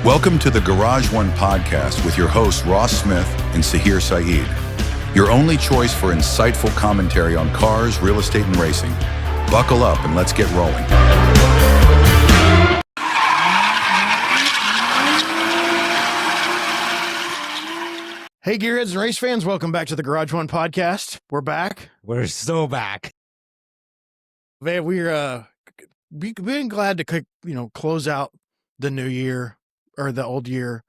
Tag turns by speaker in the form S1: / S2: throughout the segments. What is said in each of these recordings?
S1: Welcome to the Garage One podcast with your hosts Ross Smith and Saher Saeed. Your only choice for insightful commentary on cars, real estate, and racing. Buckle up and let's get rolling.
S2: Hey, gearheads and race fans, welcome back to the Garage One podcast. We're back.
S3: We're so back.
S2: Man, we're being glad to close out the new year or the old year,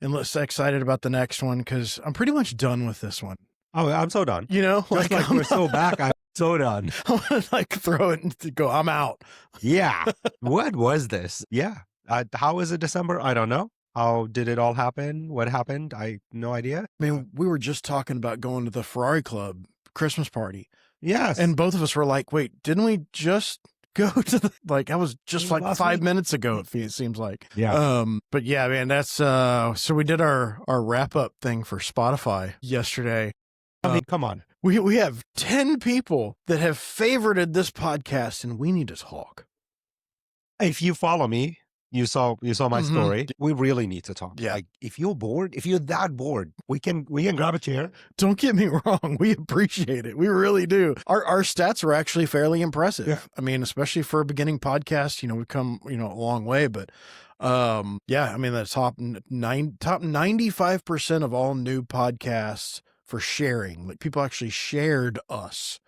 S2: and let's excited about the next one because I'm pretty much done with this one.
S3: Oh, I'm so done.
S2: You know,
S3: Just like we're so back. I'm so done.
S2: I want to throw it and go. I'm out.
S3: Yeah. What was this? Yeah. How is it December? I don't know. How did it all happen? What happened? I no idea.
S2: I mean, we were just talking about going to the Ferrari Club Christmas party.
S3: Yes.
S2: And both of us were like, wait, didn't we just go to the, I was just like 5 minutes ago, it seems like.
S3: Yeah.
S2: But yeah, man, that's, so we did our wrap up thing for Spotify yesterday.
S3: I mean, come on.
S2: We have 10 people that have favorited this podcast and we need to talk.
S3: If you follow me, you saw my story. We really need to talk.
S2: Yeah.
S3: Like, if you're bored, if you're that bored, we can grab a chair.
S2: Don't get me wrong. We appreciate it. We really do. Our stats are actually fairly impressive.
S3: Yeah.
S2: I mean, especially for a beginning podcast, we've come, a long way, but, yeah, I mean, the top 95% of all new podcasts for sharing, like people actually shared us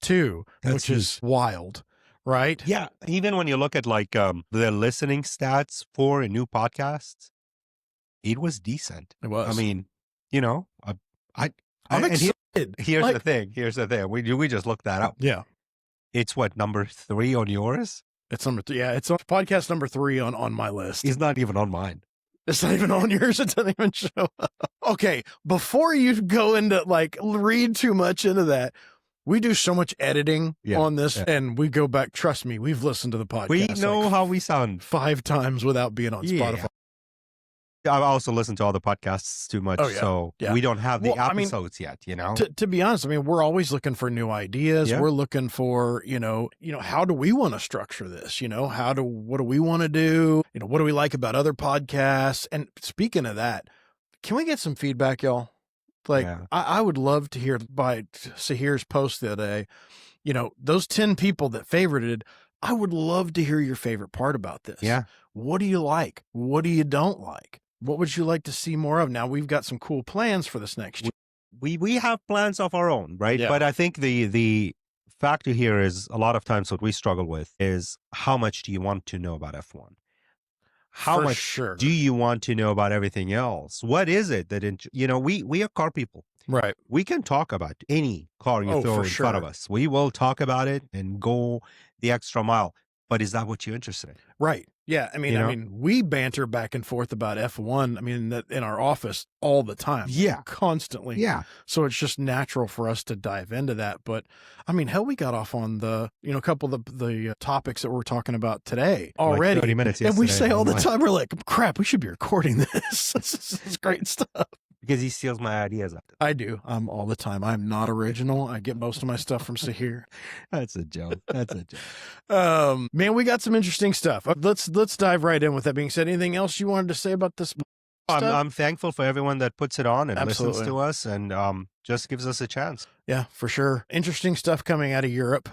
S2: too, which is wild. Right?
S3: Yeah. Even when you look at the listening stats for a new podcast, it was decent.
S2: It was.
S3: I mean, I'm
S2: excited.
S3: Here's the thing. We just looked that up.
S2: Yeah.
S3: It's what, number 3 on yours?
S2: It's number 3. Yeah. It's on podcast number 3 on my list.
S3: It's not even on mine.
S2: It's not even on yours. It doesn't even show up. Okay. Before you go into read too much into that, we do so much editing on this, and we go back. Trust me, we've listened to the podcast.
S3: We know how we sound
S2: 5 times without being on Spotify.
S3: I've also listened to all the podcasts too much, so we don't have the episodes yet.
S2: To be honest, I mean, we're always looking for new ideas. Yeah. We're looking for how do we want to structure this? What do we want to do? What do we like about other podcasts? And speaking of that, can we get some feedback, y'all? I would love to hear by Saher's post the other day, those 10 people that favorited, I would love to hear your favorite part about this.
S3: Yeah.
S2: What do you like? What do you don't like? What would you like to see more of? Now we've got some cool plans for this next year.
S3: We have plans of our own, right? Yeah. But I think the factor here is a lot of times what we struggle with is how much do you want to know about F1? How much do you want to know about everything else? What is it that, we are car people.
S2: Right.
S3: We can talk about any car you throw in front of us. We will talk about it and go the extra mile. But is that what you're interested in?
S2: Right. Yeah. I mean, we banter back and forth about F1. I mean, in our office all the time.
S3: Yeah.
S2: Constantly.
S3: Yeah.
S2: So it's just natural for us to dive into that. But I mean, hell, we got off on a couple of the topics that we're talking about today already.
S3: 30 minutes
S2: and we say all the time, we're like, crap, we should be recording this. This is great stuff.
S3: Because he steals my ideas.
S2: I do. All the time. I'm not original. I get most of my stuff from Saher.
S3: That's a joke.
S2: Man, we got some interesting stuff. Let's dive right in with that being said. Anything else you wanted to say about this?
S3: I'm thankful for everyone that puts it on and listens to us and just gives us a chance.
S2: Yeah, for sure. Interesting stuff coming out of Europe.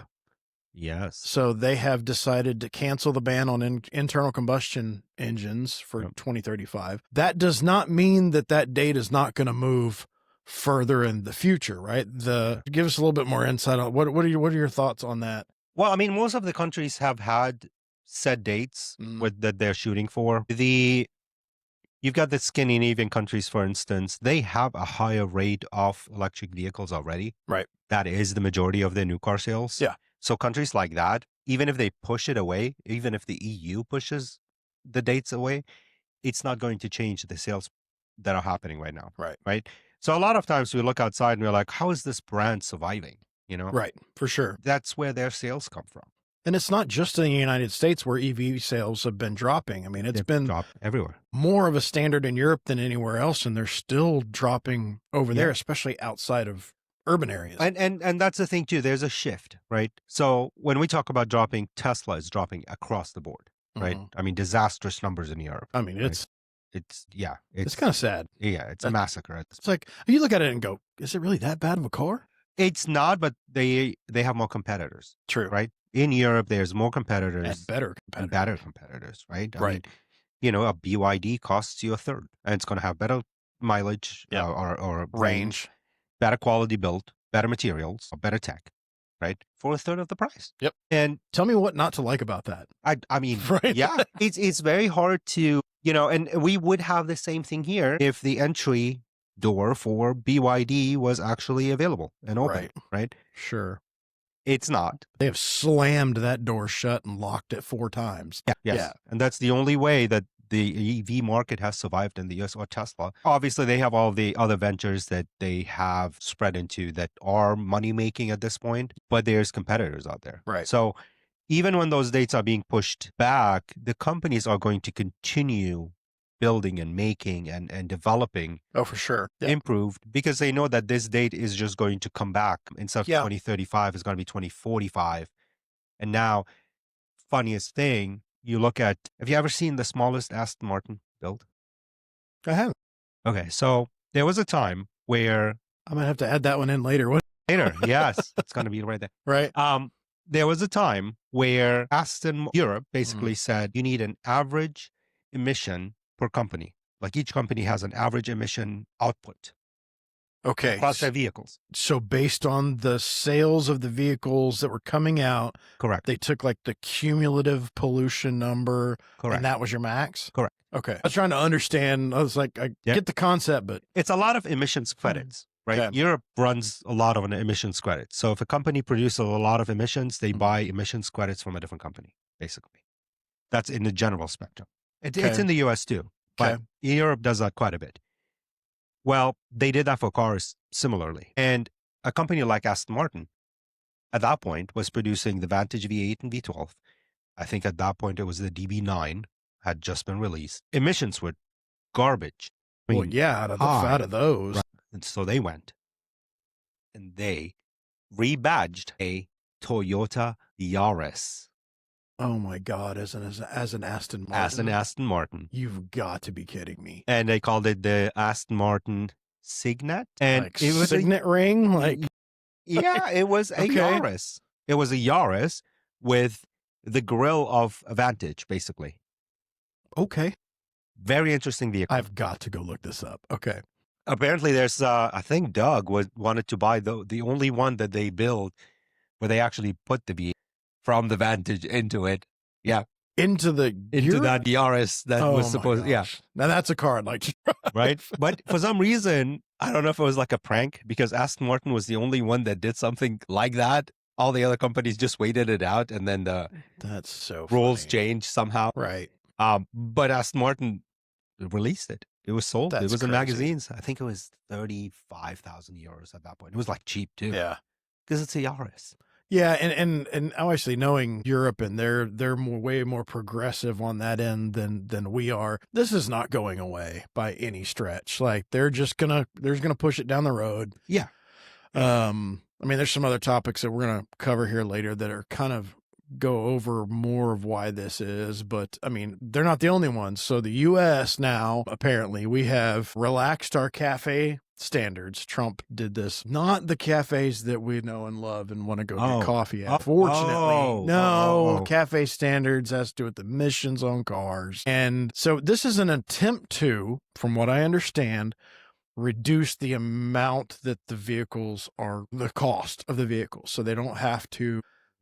S3: Yes.
S2: So they have decided to cancel the ban on internal combustion engines for 2035. That does not mean that date is not going to move further in the future, right? Give us a little bit more insight on what are your thoughts on that?
S3: Well, I mean, most of the countries have had set dates that they're shooting for. You've got the Scandinavian countries, for instance, they have a higher rate of electric vehicles already.
S2: Right.
S3: That is the majority of their new car sales.
S2: Yeah.
S3: So countries like that, even if they push it away, even if the EU pushes the dates away, it's not going to change the sales that are happening right now. Right. So a lot of times we look outside and we're like, how is this brand surviving?
S2: Right. For sure.
S3: That's where their sales come from.
S2: And it's not just in the United States where EV sales have been dropping. I mean, it's been
S3: dropped everywhere.
S2: More of a standard in Europe than anywhere else. And they're still dropping over there, especially outside of urban areas.
S3: And that's the thing too. There's a shift, right? So when we talk about dropping, Tesla is dropping across the board, right? I mean, disastrous numbers in Europe.
S2: I mean, it's
S3: it's
S2: kind of sad.
S3: Yeah, it's a massacre.
S2: It's like you look at it and go, is it really that bad of a car?
S3: It's not, but they have more competitors.
S2: True.
S3: Right? In Europe, there's more competitors.
S2: And better
S3: competitors, right?
S2: Right.
S3: I mean, a BYD costs you a third, and it's going to have better mileage or range, better quality build, better materials, better tech, right? For a third of the price.
S2: Yep.
S3: And
S2: tell me what not to like about that.
S3: I mean,
S2: right?
S3: Yeah, it's very hard to, and we would have the same thing here if the entry door for BYD was actually available and open, right?
S2: Sure.
S3: It's not.
S2: They have slammed that door shut and locked it 4 times.
S3: Yeah. Yes. Yeah. And that's the only way that the EV market has survived in the US, or Tesla. Obviously, they have all the other ventures that they have spread into that are money making at this point, but there's competitors out there.
S2: Right.
S3: So even when those dates are being pushed back, the companies are going to continue building and making and developing.
S2: Oh, for sure.
S3: Improved, because they know that this date is just going to come back. Instead of 2035, it's going to be 2045. And now, funniest thing, you look at, have you ever seen the smallest Aston Martin build?
S2: I haven't.
S3: Okay, so there was a time where
S2: I might have to add that one in later. What?
S3: Later, yes, it's going to be right there.
S2: Right.
S3: There was a time where Europe basically said you need an average emission per company. Like each company has an average emission output.
S2: Okay.
S3: Across their vehicles.
S2: So based on the sales of the vehicles that were coming out,
S3: correct,
S2: they took like the cumulative pollution number,
S3: correct,
S2: and that was your max?
S3: Correct.
S2: Okay. I was trying to understand. I was like, I get the concept, but
S3: it's a lot of emissions credits, right? Okay. Europe runs a lot of an emissions credits. So if a company produces a lot of emissions, they buy emissions credits from a different company, basically. That's in the general spectrum. It's in the US too, but Europe does that quite a bit. Well, they did that for cars similarly. And a company like Aston Martin, at that point, was producing the Vantage V8 and V12. I think at that point, it was the DB9 had just been released. Emissions were garbage.
S2: I mean, out of those.
S3: Right. And so they went and they rebadged a Toyota Yaris.
S2: Oh my God, as an Aston Martin.
S3: As an Aston Martin.
S2: You've got to be kidding me.
S3: And they called it the Aston Martin Signet. And
S2: like it was Signet ring? Like
S3: it was a Yaris. It was a Yaris with the grille of a Vantage, basically.
S2: Okay.
S3: Very interesting vehicle.
S2: I've got to go look this up. Okay.
S3: Apparently there's I think Doug wanted to buy the only one that they build where they actually put the V8 from the Vantage into it. Yeah.
S2: Into that
S3: Yaris that was supposed. Yeah.
S2: Now that's a car I'd like to drive.
S3: Right. But for some reason, I don't know if it was like a prank, because Aston Martin was the only one that did something like that. All the other companies just waited it out, and then
S2: that's so
S3: rules changed somehow.
S2: Right.
S3: But Aston Martin released it. It was sold. It was in magazines. I think it was 35,000 euros at that point. It was like cheap too.
S2: Yeah.
S3: Because it's a Yaris.
S2: Yeah, and obviously knowing Europe, and they're way more progressive on that end than we are. This is not going away by any stretch. Like they're gonna push it down the road.
S3: Yeah.
S2: I mean, there's some other topics that we're gonna cover here later that are kind of go over more of why this is, but I mean, they're not the only ones. So the US now, apparently, we have relaxed our cafe standards. Trump did this. Not the cafes that we know and love and want to go get coffee at. Fortunately, cafe standards has to do with emissions on cars. And so this is an attempt to, from what I understand, reduce the amount that the cost of the vehicles. So they don't have to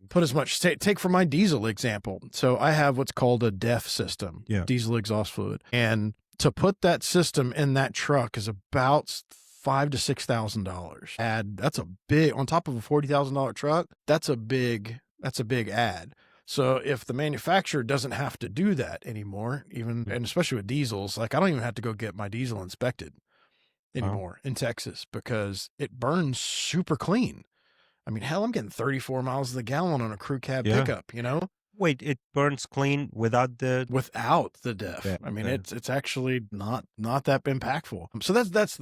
S2: put as much. Take for my diesel example. So I have what's called a DEF system, diesel exhaust fluid. And to put that system in that truck is about $5,000 to $6,000. That's a big, on top of a $40,000 truck, that's a big add. So if the manufacturer doesn't have to do that anymore, and especially with diesels, like I don't even have to go get my diesel inspected anymore in Texas, because it burns super clean. I mean, hell, I'm getting 34 miles to the gallon on a crew cab pickup,
S3: Wait, it burns clean without the
S2: DEF. Yeah, I mean, it's actually not that impactful. So that's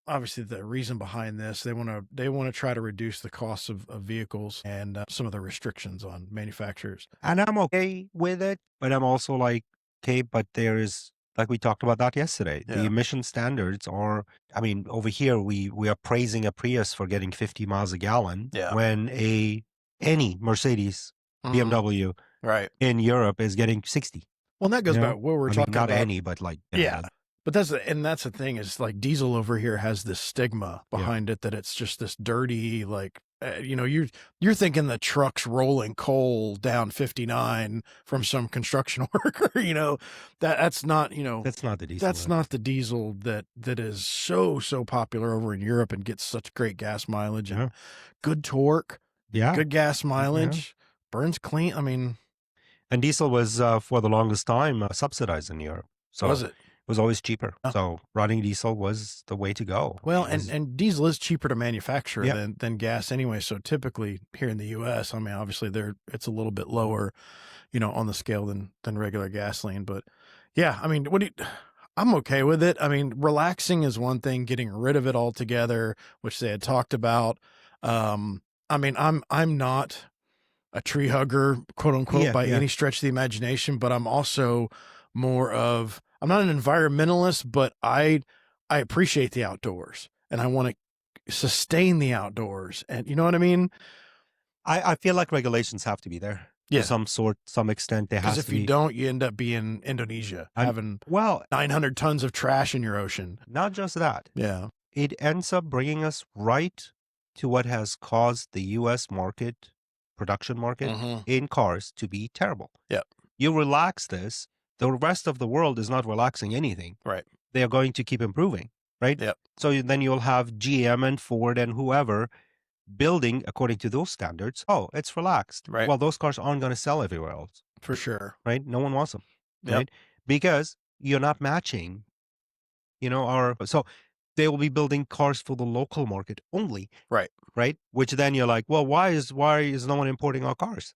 S2: obviously the reason behind this. They want to try to reduce the cost of vehicles and some of the restrictions on manufacturers.
S3: And I'm okay with it, but I'm also like, okay, but there is Like we talked about that yesterday.
S2: Yeah.
S3: The emission standards are, I mean, over here we are praising a Prius for getting 50 miles a gallon when any Mercedes, BMW in Europe is getting 60.
S2: Well, and that goes back what we're talking
S3: not
S2: about.
S3: any, but like
S2: But that's the thing is like diesel over here has this stigma behind it that it's just this dirty, like, you know, you're thinking the truck's rolling coal down 59 from some construction worker, you know, that's not, you know,
S3: that's not the diesel.
S2: That's not the diesel that is so popular over in Europe and gets such great gas mileage and good torque, good gas mileage, burns clean. I mean,
S3: and diesel was for the longest time subsidized in Europe. So
S2: was it?
S3: It was always cheaper. So running diesel was the way to go.
S2: Well, and diesel is cheaper to manufacture than gas anyway. So typically here in the U.S., I mean, obviously it's a little bit lower, you know, on the scale than regular gasoline. But yeah, I mean, I'm okay with it. I mean, relaxing is one thing, getting rid of it altogether, which they had talked about. I mean, I'm not a tree hugger, quote unquote, by any stretch of the imagination, but I'm also more of, I'm not an environmentalist, but I appreciate the outdoors and I want to sustain the outdoors. And you know what I mean?
S3: I feel like regulations have to be there. To some extent. They have to be.
S2: Because if you don't, you end up being Indonesia, having 900 tons of trash in your ocean.
S3: Not just that.
S2: Yeah.
S3: It ends up bringing us right to what has caused the U.S. market, production market in cars to be terrible.
S2: Yeah.
S3: You relax this, the rest of the world is not relaxing anything.
S2: Right.
S3: They are going to keep improving, right?
S2: Yep.
S3: So then you'll have GM and Ford and whoever building according to those standards. Oh, it's relaxed.
S2: Right.
S3: Well, those cars aren't going to sell everywhere else.
S2: For sure.
S3: Right? No one wants them. Right? Because you're not matching, you know, so they will be building cars for the local market only.
S2: Right.
S3: Right? Which then you're like, well, why is no one importing our cars?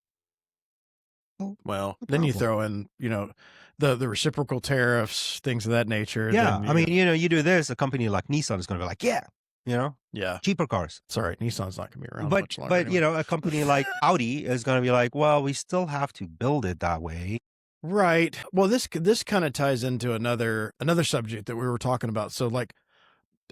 S2: Well, then you throw in, you know, the reciprocal tariffs, things of that nature.
S3: Yeah. I mean, you know, you do this, a company like Nissan is going to be like, you know, cheaper cars.
S2: It's all right. Nissan's not going to be around much longer.
S3: But,
S2: anyway.
S3: you know, a company like Audi is going to be like, well, we still have to build it that way.
S2: Right. Well, this kind of ties into another subject that we were talking about. So like,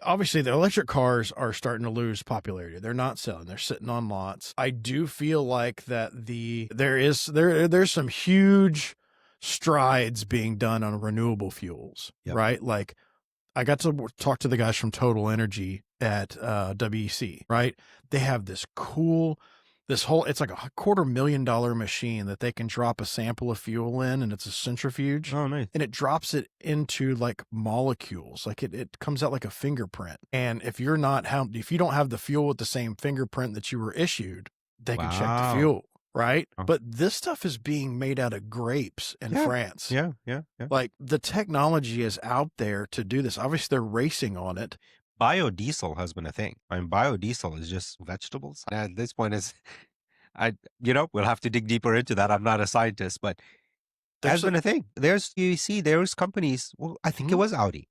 S2: obviously the electric cars are starting to lose popularity. They're not selling. They're sitting on lots. I do feel like that there's some huge strides being done on renewable fuels, right? Like I got to talk to the guys from Total Energy at WEC, right? They have this cool, it's like a $250,000 machine that they can drop a sample of fuel in, and it's a centrifuge.
S3: Oh, nice.
S2: And it drops it into like molecules. Like it comes out like a fingerprint. And if you don't have the fuel with the same fingerprint that you were issued, they can check the fuel. Right. Oh. But this stuff is being made out of grapes in France.
S3: Yeah.
S2: Like the technology is out there to do this. Obviously they're racing on it.
S3: Biodiesel has been a thing. I mean, biodiesel is just vegetables. At this point we'll have to dig deeper into that. I'm not a scientist, but that's been a thing. There's companies, well, I think it was Audi.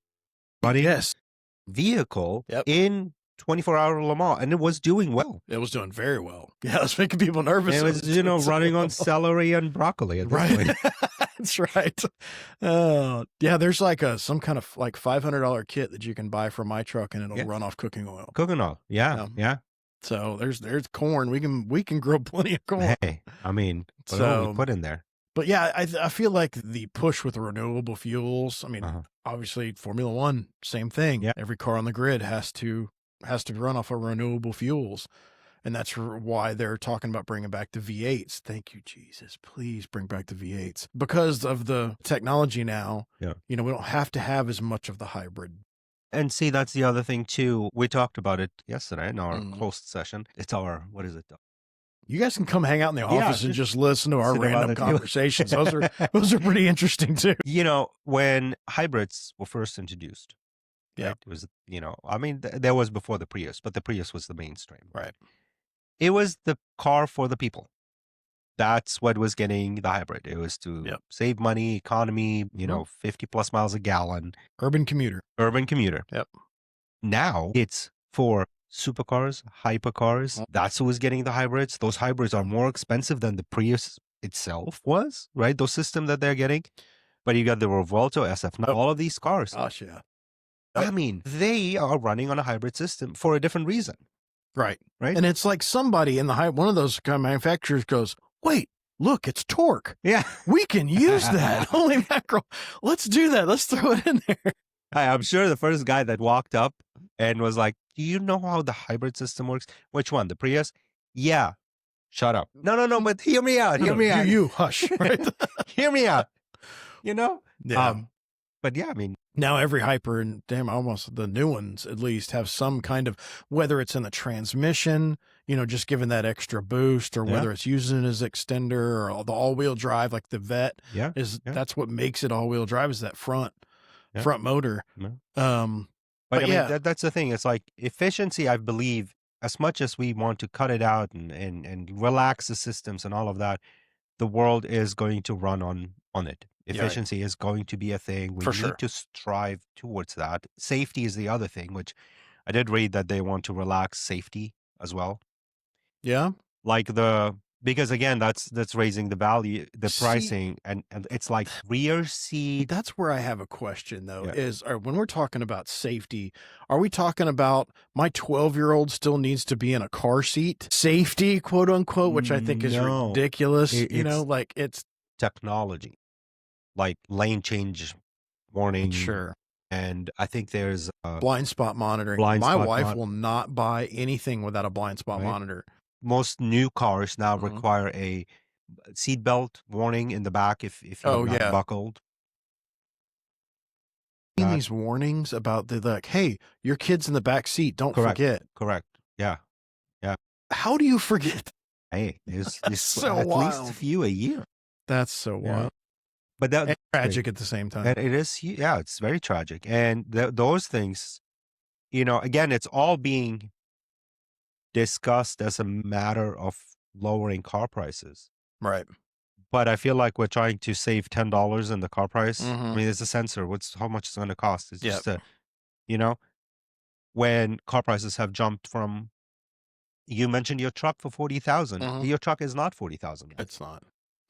S3: Vehicle in 24-hour Le Mans, and it was doing well.
S2: It was doing very well. Yeah, it was making people nervous.
S3: It was, running on celery and broccoli at this point.
S2: That's right. Yeah, there's like some kind of like $500 kit that you can buy for my truck, and it'll run off cooking oil.
S3: Cooking oil, yeah.
S2: So there's corn. We can grow plenty of corn.
S3: Hey, I mean, what we put in there.
S2: But yeah, I feel like the push with renewable fuels. I mean, obviously Formula One, same thing.
S3: Yeah.
S2: Every car on the grid has to run off of renewable fuels. And that's why they're talking about bringing back the V8s. Thank you, Jesus. Please bring back the V8s. Because of the technology now, you know, we don't have to have as much of the hybrid.
S3: And see, that's the other thing too. We talked about it yesterday in our host session. It's our, what is it?
S2: You guys can come hang out in the office and just listen to our random conversations. Those are pretty interesting too.
S3: You know, when hybrids were first introduced, it was, you know, I mean, there was before the Prius, but the Prius was the mainstream.
S2: Right.
S3: It was the car for the people. That's what was getting the hybrid. It was to save money, economy, you know, 50 plus miles a gallon.
S2: Urban commuter.
S3: Yep. Now it's for supercars, hypercars. That's who is getting the hybrids. Those hybrids are more expensive than the Prius itself was, right? Those systems that they're getting. But you got the Revuelto SF9, all of these cars.
S2: Gosh, yeah.
S3: I mean, they are running on a hybrid system for a different reason.
S2: Right.
S3: Right.
S2: And it's like somebody in the one of those kind of manufacturers goes, wait, look, it's torque.
S3: Yeah.
S2: We can use that. Holy mackerel. Let's do that. Let's throw it in there.
S3: I'm sure the first guy that walked up and was like, do you know how the hybrid system works? Which one? The Prius? Yeah. Shut up. No, but hear me out. Hear me out.
S2: You hush. Right?
S3: Hear me out. You know?
S2: Yeah.
S3: But yeah, I mean.
S2: Now every Hyper, and damn, almost the new ones at least, have some kind of, whether it's in the transmission, just giving that extra boost, or whether it's using it as extender, or the all-wheel drive, like the Vet. That's what makes it all-wheel drive, is that front motor.
S3: Yeah. But I mean, that's the thing. It's like efficiency, I believe, as much as we want to cut it out and relax the systems and all of that, the world is going to run on it. Efficiency is going to be a thing. We need to strive towards that. Safety is the other thing, which I did read that they want to relax safety as well.
S2: Yeah.
S3: Like because again, that's raising the value, the pricing, and it's like rear seat.
S2: That's where I have a question though, is when we're talking about safety, are we talking about my 12-year-old still needs to be in a car seat? Safety, quote unquote, which I think is ridiculous. Like it's
S3: technology, like lane change warning.
S2: Sure.
S3: And I think there's
S2: blind spot monitoring. My wife will not buy anything without a blind spot monitor.
S3: Most new cars now require a seatbelt warning in the back if you're not buckled.
S2: These warnings about hey, your kid's in the back seat, don't forget.
S3: Correct. Yeah.
S2: How do you forget?
S3: Hey, there's
S2: so
S3: at
S2: wild.
S3: least a few a year.
S2: That's so wild.
S3: But that's
S2: tragic at the same time.
S3: And it is, it's very tragic. And those things, again, it's all being discussed as a matter of lowering car prices.
S2: Right.
S3: But I feel like we're trying to save $10 in the car price. I mean, there's a sensor. How much it's going to cost? It's just when car prices have jumped from, you mentioned your truck for 40,000. Your truck is not 40,000.
S2: It's not.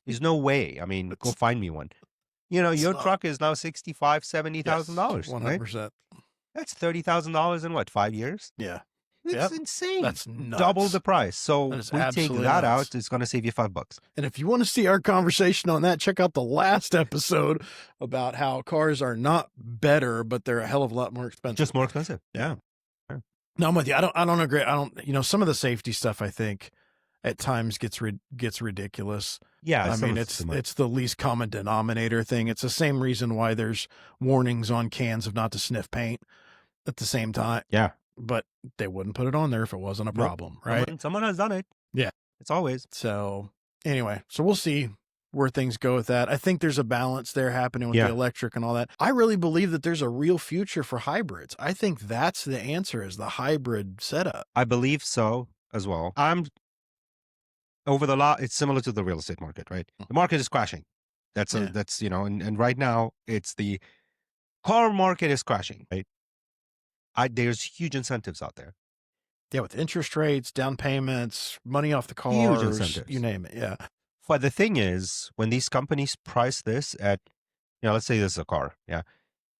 S3: There's no way. I mean, go find me one. Your truck is now $65,000, $70,000.
S2: 100%.
S3: Right? That's $30,000 in what, 5 years?
S2: Yeah.
S3: It's insane.
S2: That's nuts.
S3: Double the price. So we take that out, it's going to save you $5.
S2: And if you want to see our conversation on that, check out the last episode about how cars are not better, but they're a hell of a lot more expensive.
S3: Just more expensive. Yeah.
S2: No, I'm with you. I don't agree. Some of the safety stuff, I think, at times gets ridiculous.
S3: Yeah,
S2: I mean, it's the least common denominator thing. It's the same reason why there's warnings on cans of not to sniff paint at the same time.
S3: Yeah.
S2: But they wouldn't put it on there if it wasn't a problem, right?
S3: Someone has done it.
S2: Yeah.
S3: It's always.
S2: So anyway, we'll see where things go with that. I think there's a balance there happening with the electric and all that. I really believe that there's a real future for hybrids. I think that's the answer, is the hybrid setup.
S3: I believe so as well. It's similar to the real estate market, right? The market is crashing. And right now it's the car market is crashing, right? There's huge incentives out there.
S2: Yeah, with interest rates, down payments, money off the cars,
S3: huge incentives.
S2: You name it. Yeah.
S3: But the thing is, when these companies price this at, let's say this is a car. Yeah.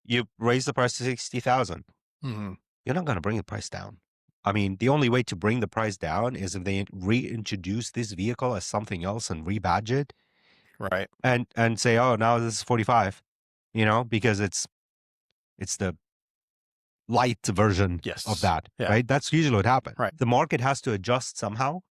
S3: You raise the price to 60,000. You're not going to bring the price down. I mean, the only way to bring the price down is if they reintroduce this vehicle as something else and rebadge it.
S2: Right.
S3: And say, oh, now this is 45, because it's the light version of that, right? That's usually what happens.
S2: Right.
S3: The market has to adjust somehow.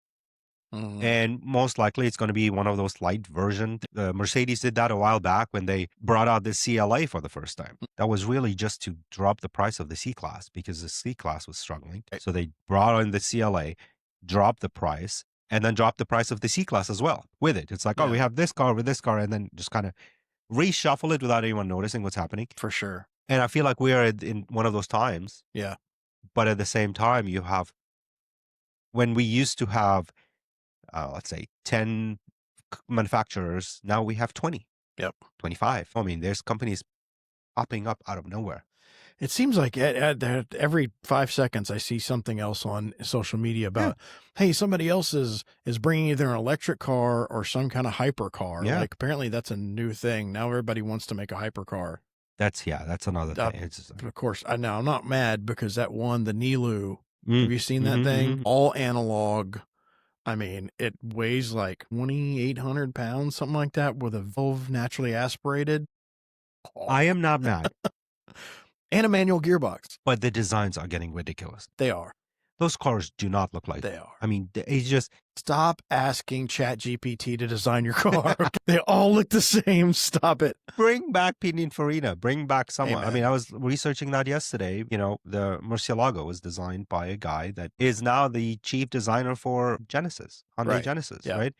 S3: And most likely it's going to be one of those light versions. Mercedes did that a while back when they brought out the CLA for the first time. That was really just to drop the price of the C-Class because the C-Class was struggling. Right. So they brought in the CLA, dropped the price, and then dropped the price of the C-Class as well with it. It's like, we have this car with this car, and then just kind of reshuffle it without anyone noticing what's happening.
S2: For sure.
S3: And I feel like we are in one of those times.
S2: Yeah.
S3: But at the same time, when we used to have, let's say 10 manufacturers, now we have 20.
S2: Yep.
S3: 25. I mean, there's companies popping up out of nowhere.
S2: It seems like every 5 seconds I see something else on social media about, hey, somebody else is bringing either an electric car or some kind of hypercar.
S3: Yeah.
S2: Like apparently that's a new thing. Now everybody wants to make a hypercar.
S3: That's another thing.
S2: Of course, I'm not mad because that one, the Nilu, have you seen that thing? All analog. I mean, it weighs like 2,800 pounds, something like that, with a valve naturally aspirated.
S3: I am not mad.
S2: And a manual gearbox.
S3: But the designs are getting ridiculous.
S2: They are.
S3: Those cars do not look like
S2: they are.
S3: I mean, it's just
S2: stop asking ChatGPT to design your car. They all look the same. Stop it.
S3: Bring back Pininfarina. Bring back someone. Amen. I mean, I was researching that yesterday. You know, the Murcielago was designed by a guy that is now the chief designer for Genesis, Hyundai Genesis, right?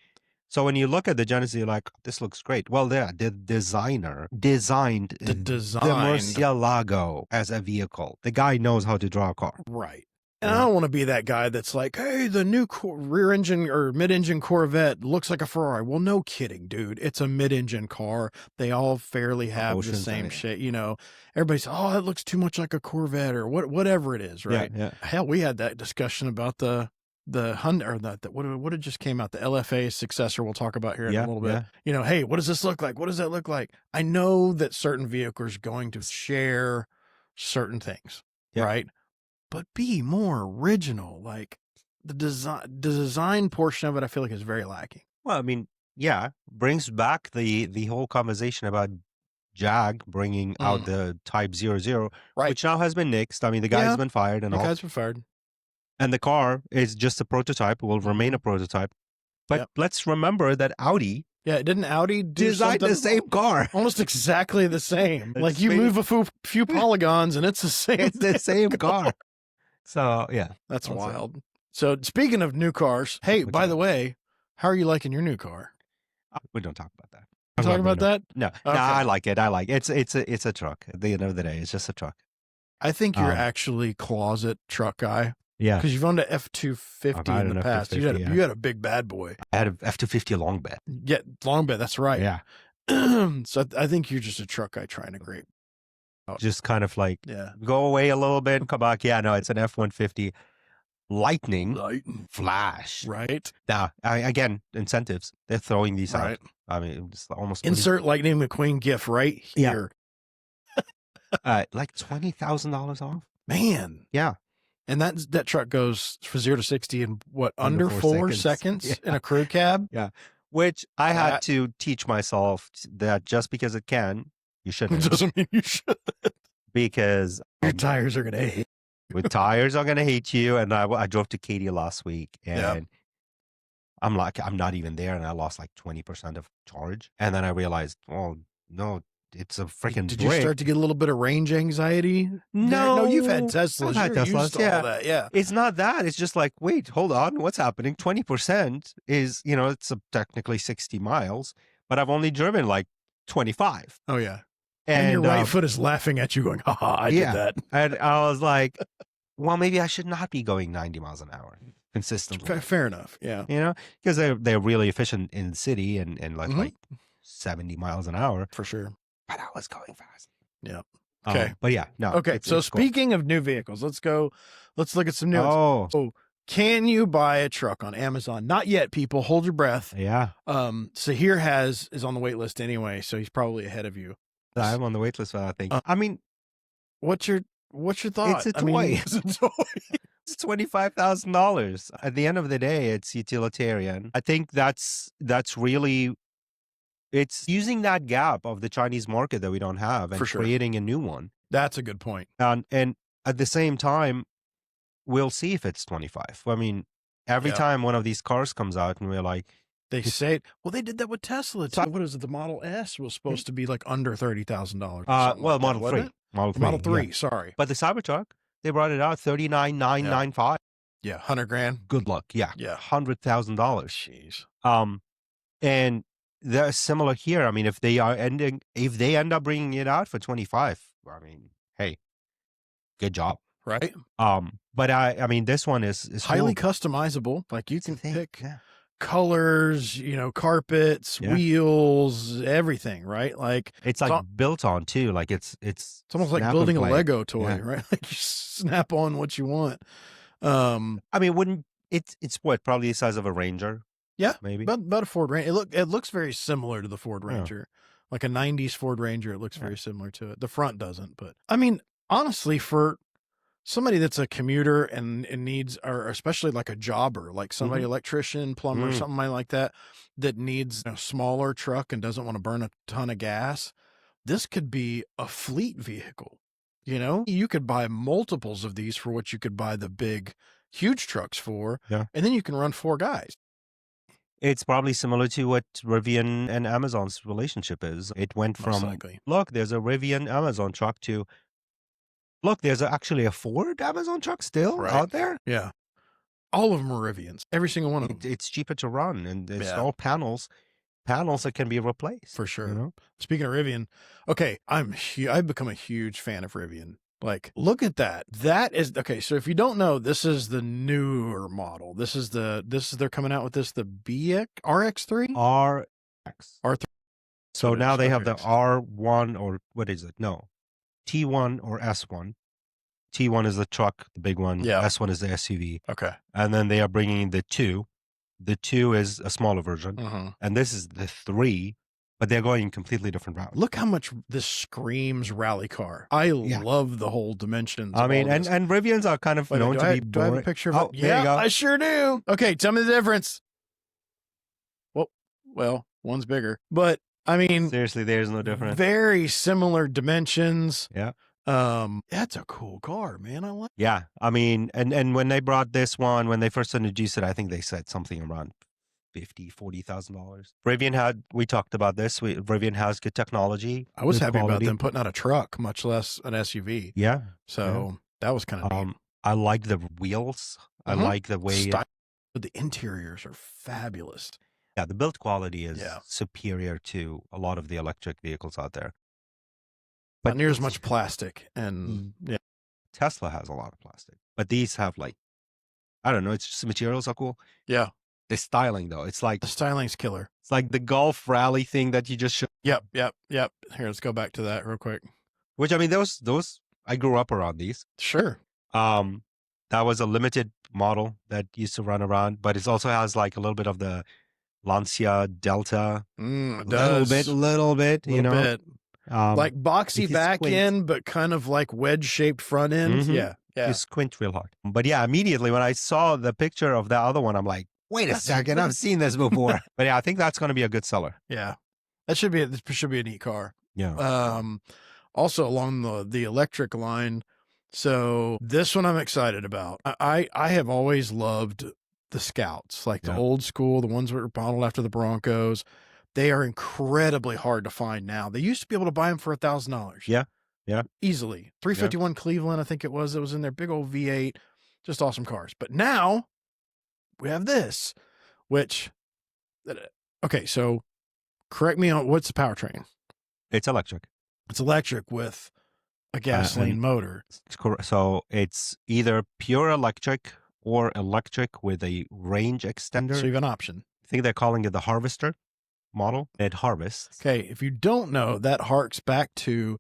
S3: So when you look at the Genesis, you're like, this looks great. Well, the designer designed the Murcielago as a vehicle. The guy knows how to draw a car.
S2: Right. And I don't want to be that guy that's like, hey, the new rear engine or mid-engine Corvette looks like a Ferrari. Well, no kidding, dude. It's a mid-engine car. They all fairly have the same shit. You know, everybody says, oh, it looks too much like a Corvette or whatever it is, right?
S3: Yeah.
S2: Hell, we had that discussion about the Hyundai, or what had just came out, the LFA successor we'll talk about here in a little bit. You know, hey, what does this look like? What does that look like? I know that certain vehicles are going to share certain things, right? But be more original. Like the design portion of it, I feel like is very lacking.
S3: Well, I mean, brings back the whole conversation about Jag bringing out the Type 00, which now has been nixed. I mean, the guy has been fired and all.
S2: The guy's been fired.
S3: And the car is just a prototype, will remain a prototype. But let's remember that Audi...
S2: Yeah, didn't Audi
S3: design the same car?
S2: Almost exactly the same. Like you move a few polygons and it's the same.
S3: It's the same car. So, yeah.
S2: That's wild. So, speaking of new cars, hey, by the way, how are you liking your new car?
S3: We don't talk about that.
S2: Talking about that?
S3: No. Okay. No, I like it. It's a truck. At the end of the day, it's just a truck.
S2: I think you're actually closet truck guy.
S3: Yeah.
S2: Because you've owned an F-250 in the past. You had a big bad boy.
S3: I had an F-250 long bed.
S2: Yeah, long bed. That's right.
S3: Yeah.
S2: So I think you're just a truck guy trying to grape.
S3: Just kind of like go away a little bit and come back. Yeah, no, it's an F-150 Lightning Flash.
S2: Right.
S3: Now, again, incentives. They're throwing these out. I mean, it's almost...
S2: Insert Lightning McQueen gif right here.
S3: Like $20,000 off.
S2: Man.
S3: Yeah.
S2: And that truck goes from 0 to 60 in what, under 4 seconds in a crew cab?
S3: Yeah. Which I had to teach myself that just because it can, you shouldn't.
S2: It doesn't mean you should.
S3: Because
S2: your tires are going to hate
S3: you. Tires are going to hate you. And I drove to Katy last week and I'm not even there. And I lost like 20% of charge. And then I realized, oh, no. It's a freaking
S2: Did you start to get a little bit of range anxiety?
S3: No,
S2: you've had Teslas.
S3: I've had Teslas.
S2: Used to all that. Yeah.
S3: It's not that. It's just like, wait, hold on. What's happening? 20% is, it's technically 60 miles, but I've only driven like 25.
S2: Oh, yeah. And your right foot is laughing at you going, I did that.
S3: And I was like, well, maybe I should not be going 90 miles an hour consistently.
S2: Fair enough. Yeah.
S3: Because they're really efficient in the city and like 70 miles an hour.
S2: For sure.
S3: But I was going fast.
S2: Yeah. Okay.
S3: But yeah, no.
S2: Okay. So speaking of new vehicles, let's look at some new ones. Oh, can you buy a truck on Amazon? Not yet, people. Hold your breath.
S3: Yeah.
S2: Sahir is on the wait list anyway, so he's probably ahead of you.
S3: I'm on the wait list, I think. I mean,
S2: what's your thought?
S3: It's a toy. It's a toy. It's $25,000. At the end of the day, it's utilitarian. I think that's really... It's using that gap of the Chinese market that we don't have and creating a new one.
S2: That's a good point.
S3: And at the same time, we'll see if it's 25. I mean, every time one of these cars comes out and we're like...
S2: They say, well, they did that with Tesla. What is it? The Model S was supposed to be like under $30,000.
S3: Well, Model 3.
S2: Model 3, sorry.
S3: But the Cybertruck, they brought it out $39,995.
S2: Yeah, $100,000.
S3: Good luck. Yeah. $100,000.
S2: Jeez.
S3: And they're similar here. I mean, if they end up bringing it out for 25, I mean, hey, good job,
S2: right?
S3: But I mean, this one is
S2: highly customizable. Like you can pick colors, carpets, wheels, everything, right? Like
S3: it's like built on too. Like it's
S2: almost like building a Lego toy, right? Like you snap on what you want.
S3: I mean, it's what, probably the size of a Ranger?
S2: Yeah,
S3: maybe
S2: about a Ford Ranger. It looks very similar to the Ford Ranger, like a '90s Ford Ranger. It looks very similar to it. The front doesn't, but I mean, honestly, for somebody that's a commuter and needs, or especially like a jobber, like somebody, electrician, plumber, something like that needs a smaller truck and doesn't want to burn a ton of gas, this could be a fleet vehicle. You could buy multiples of these for what you could buy the big, huge trucks for, and then you can run 4 guys.
S3: It's probably similar to what Rivian and Amazon's relationship is. It went from, look, there's a Rivian Amazon truck to, look, there's actually a Ford Amazon truck still out there.
S2: Yeah. All of them are Rivians. Every single one of them.
S3: It's cheaper to run, and it's all panels that can be replaced.
S2: For sure. Speaking of Rivian, okay, I've become a huge fan of Rivian. Like, look at that. That is, okay, so if you don't know, this is the newer model. They're coming out with the RX3? R3.
S3: So now they have the R1, or what is it? No. T1 or S1. T1 is the truck, the big one.
S2: Yeah.
S3: S1 is the SUV.
S2: Okay.
S3: And then they are bringing the 2. The 2 is a smaller version. And this is the 3, but they're going completely different routes.
S2: Look how much this screams rally car. I love the whole dimensions.
S3: I mean, and Rivians are kind of known to be boring.
S2: Do I have a picture of it?
S3: There you go.
S2: I sure do. Okay, tell me the difference. Well, one's bigger, but I mean,
S3: seriously, there's no difference.
S2: Very similar dimensions.
S3: Yeah.
S2: That's a cool car, man. I like.
S3: Yeah, I mean, and when they brought this one, when they first introduced it, I think they said something around $40,000. Rivian we talked about this. Rivian has good technology.
S2: I was happy about them putting out a truck, much less an SUV.
S3: Yeah.
S2: So that was kind of neat.
S3: I like the wheels. I like the way
S2: the interiors are fabulous.
S3: Yeah, the build quality is superior to a lot of the electric vehicles out there.
S2: But not near as much plastic, and
S3: Tesla has a lot of plastic, but these have, like, I don't know, it's just the materials are cool.
S2: Yeah.
S3: The styling, though, it's like
S2: the styling's killer.
S3: It's like the Golf Rally thing that you just showed.
S2: Yep. Here, let's go back to that real quick.
S3: Which, I mean, those I grew up around these.
S2: Sure.
S3: That was a limited model that used to run around, but it also has like a little bit of the Lancia Delta.
S2: It does.
S3: Little bit, you know.
S2: Bit. Like boxy back end, but kind of like wedge-shaped front end. Yeah.
S3: You squint real hard. But yeah, immediately when I saw the picture of the other one, I'm like, wait a second, I've seen this before. But yeah, I think that's going to be a good seller.
S2: Yeah. This should be a neat car.
S3: Yeah.
S2: Also along the electric line. So this one I'm excited about. I have always loved the Scouts, like the old school, the ones that were modeled after the Broncos. They are incredibly hard to find now. They used to be able to buy them for $1,000.
S3: Yeah.
S2: Easily. 351 Cleveland, I think it was. It was in their big old V8. Just awesome cars. But now we have this, which, okay, so correct me on what's the powertrain?
S3: It's electric.
S2: It's electric with a gasoline motor.
S3: So it's either pure electric or electric with a range extender.
S2: So you have an option.
S3: I think they're calling it the Harvester model. It harvests.
S2: Okay, if you don't know, that harks back to,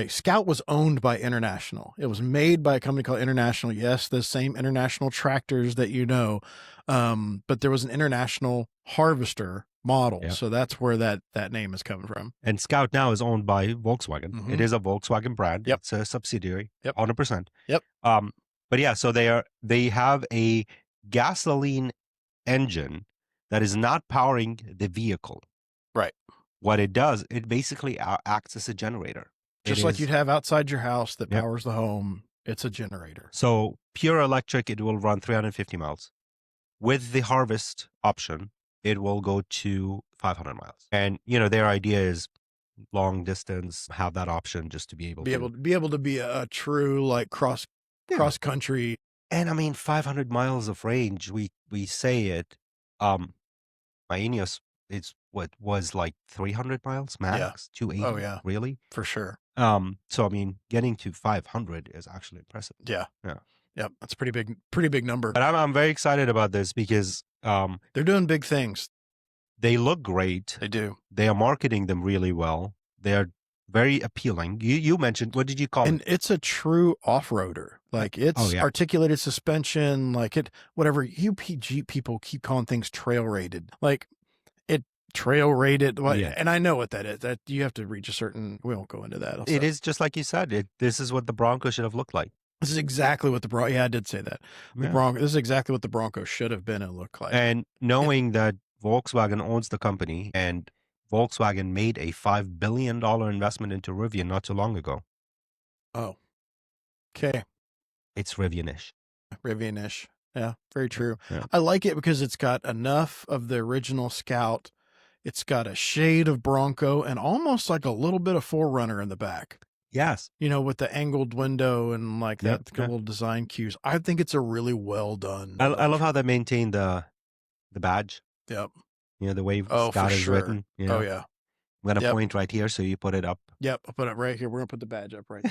S2: Scout was owned by International. It was made by a company called International. Yes, the same International tractors that you know, but there was an International Harvester model.
S3: Yep.
S2: So that's where that name is coming from.
S3: And Scout now is owned by Volkswagen. It is a Volkswagen brand.
S2: Yep.
S3: It's a subsidiary.
S2: Yep.
S3: 100%.
S2: Yep.
S3: But yeah, so they have a gasoline engine that is not powering the vehicle.
S2: Right.
S3: What it does, it basically acts as a generator.
S2: Just like you'd have outside your house that powers the home, it's a generator.
S3: So pure electric, it will run 350 miles. With the harvest option, it will go to 500 miles. And, their idea is long distance, have that option just to be able
S2: to be a true, like, cross country.
S3: And I mean, 500 miles of range, we say it. My Ineos, it's what was like 300 miles max, 280.
S2: Oh yeah,
S3: really,
S2: for sure.
S3: So I mean, getting to 500 is actually impressive.
S2: Yeah, that's a pretty big number.
S3: But I'm very excited about this because
S2: They're doing big things.
S3: They look great.
S2: They do.
S3: They are marketing them really well. They are very appealing. You mentioned, what did you call it?
S2: And it's a true off-roader. Like it's articulated suspension, like it, whatever UPG people keep calling things trail rated. Like it trail rated. And I know what that is. That you have to reach a certain, we won't go into that. Also.
S3: It is just like you said, this is what the Bronco should have looked like.
S2: This is exactly what the Bronco, I did say that. The Bronco, this is exactly what the Bronco should have been and look like.
S3: And knowing that Volkswagen owns the company, and Volkswagen made a $5 billion investment into Rivian not too long ago.
S2: Oh, okay.
S3: It's Rivian-ish.
S2: Rivian-ish. Yeah, very true. Yeah. I like it because it's got enough of the original Scout. It's got a shade of Bronco and almost like a little bit of 4Runner in the back.
S3: Yes.
S2: You know, with the angled window and like that little design cues. I think it's a really well done.
S3: I love how they maintain the badge.
S2: Yep.
S3: You know, the way Scott is written. You know?
S2: Oh, yeah.
S3: I'm going to point right here, so you put it up.
S2: Yep, I'll put it right here. We're going to put the badge up right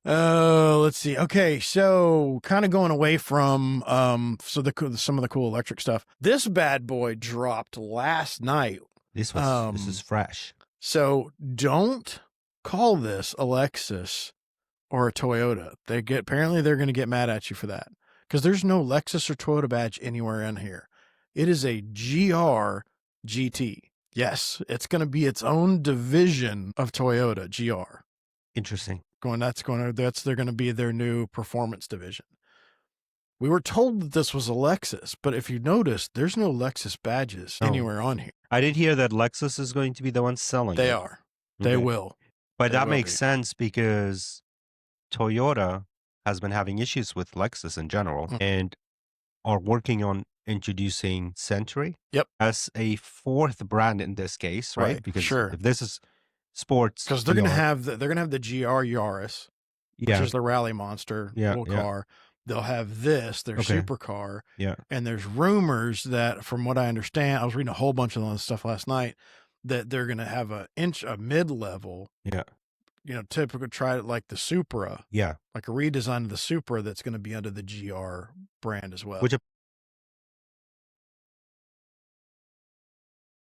S2: there. Let's see. Okay, so kind of going away from some of the cool electric stuff. This bad boy dropped last night.
S3: This is fresh.
S2: So don't call this a Lexus or a Toyota. Apparently they're going to get mad at you for that because there's no Lexus or Toyota badge anywhere in here. It is a GR GT. Yes, it's going to be its own division of Toyota GR.
S3: Interesting.
S2: They're going to be their new performance division. We were told that this was a Lexus, but if you notice, there's no Lexus badges anywhere on here.
S3: I did hear that Lexus is going to be the one selling
S2: They
S3: it.
S2: are. They will.
S3: But that makes sense because Toyota has been having issues with Lexus in general and are working on introducing Century as a fourth brand in this case, right? Because if this is sports,
S2: because they're going to have the GR Yaris, which is the rally monster little car. They'll have their supercar. Yeah. And there's rumors that, from what I understand, I was reading a whole bunch of this stuff last night, that they're going to have a mid-level. Yeah. You know, typical try it like the Supra. Yeah. Like a redesign of the Supra that's going to be under the GR brand as well.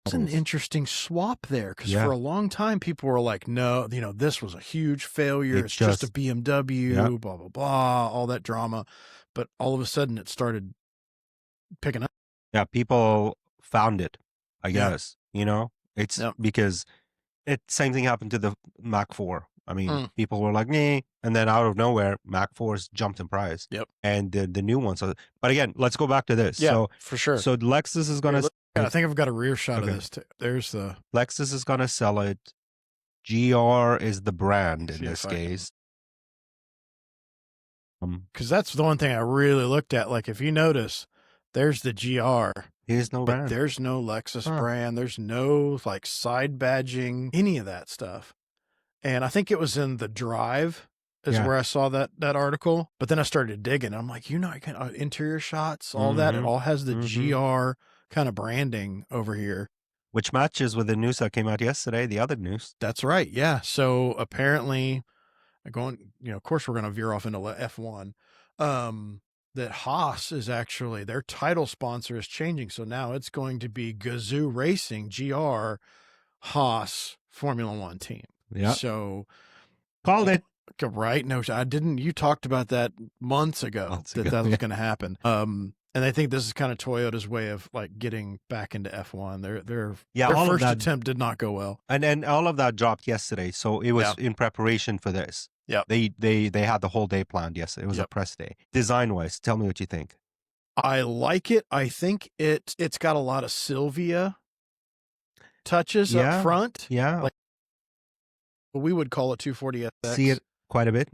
S2: It's an interesting swap there because for a long time people were like, no, you know, this was a huge failure. It's just a BMW, blah, blah, blah, all that drama. But all of a sudden it started picking up.
S3: Yeah, people found it, I guess. You know, it's because same thing happened to the Mach 4. I mean, people were like, nah, and then out of nowhere, Mach 4s jumped in price. Yep. And the new ones. But again, let's go back to this.
S2: Yeah, for sure.
S3: So Lexus is going to...
S2: I think I've got a rear shot of this too. There's the...
S3: Lexus is going to sell it. GR is the brand in this case.
S2: Because that's the one thing I really looked at. Like, if you notice, there's the GR.
S3: There's no brand.
S2: There's no Lexus brand. There's no, like, side badging, any of that stuff. And I think it was in the Drive where I saw that article. But then I started digging. I'm like, interior shots, all that. It all has the GR kind of branding over here.
S3: Which matches with the news that came out yesterday, the other news.
S2: That's right. Yeah. So apparently, of course, we're going to veer off into F1. That Haas is actually, their title sponsor is changing. So now it's going to be Gazoo Racing, GR, Haas, Formula One team. Yeah. So
S3: called it.
S2: Right. No, I didn't. You talked about that months ago that was going to happen. And I think this is kind of Toyota's way of like getting back into F1. Their first attempt did not go well.
S3: And all of that dropped yesterday. So it was in preparation for this. Yeah. They had the whole day planned yesterday. It was a press day. Design-wise, tell me what you think.
S2: I like it. I think it's got a lot of Sylvia touches up front.
S3: Yeah.
S2: Like we would call it 240SX.
S3: See it quite a bit.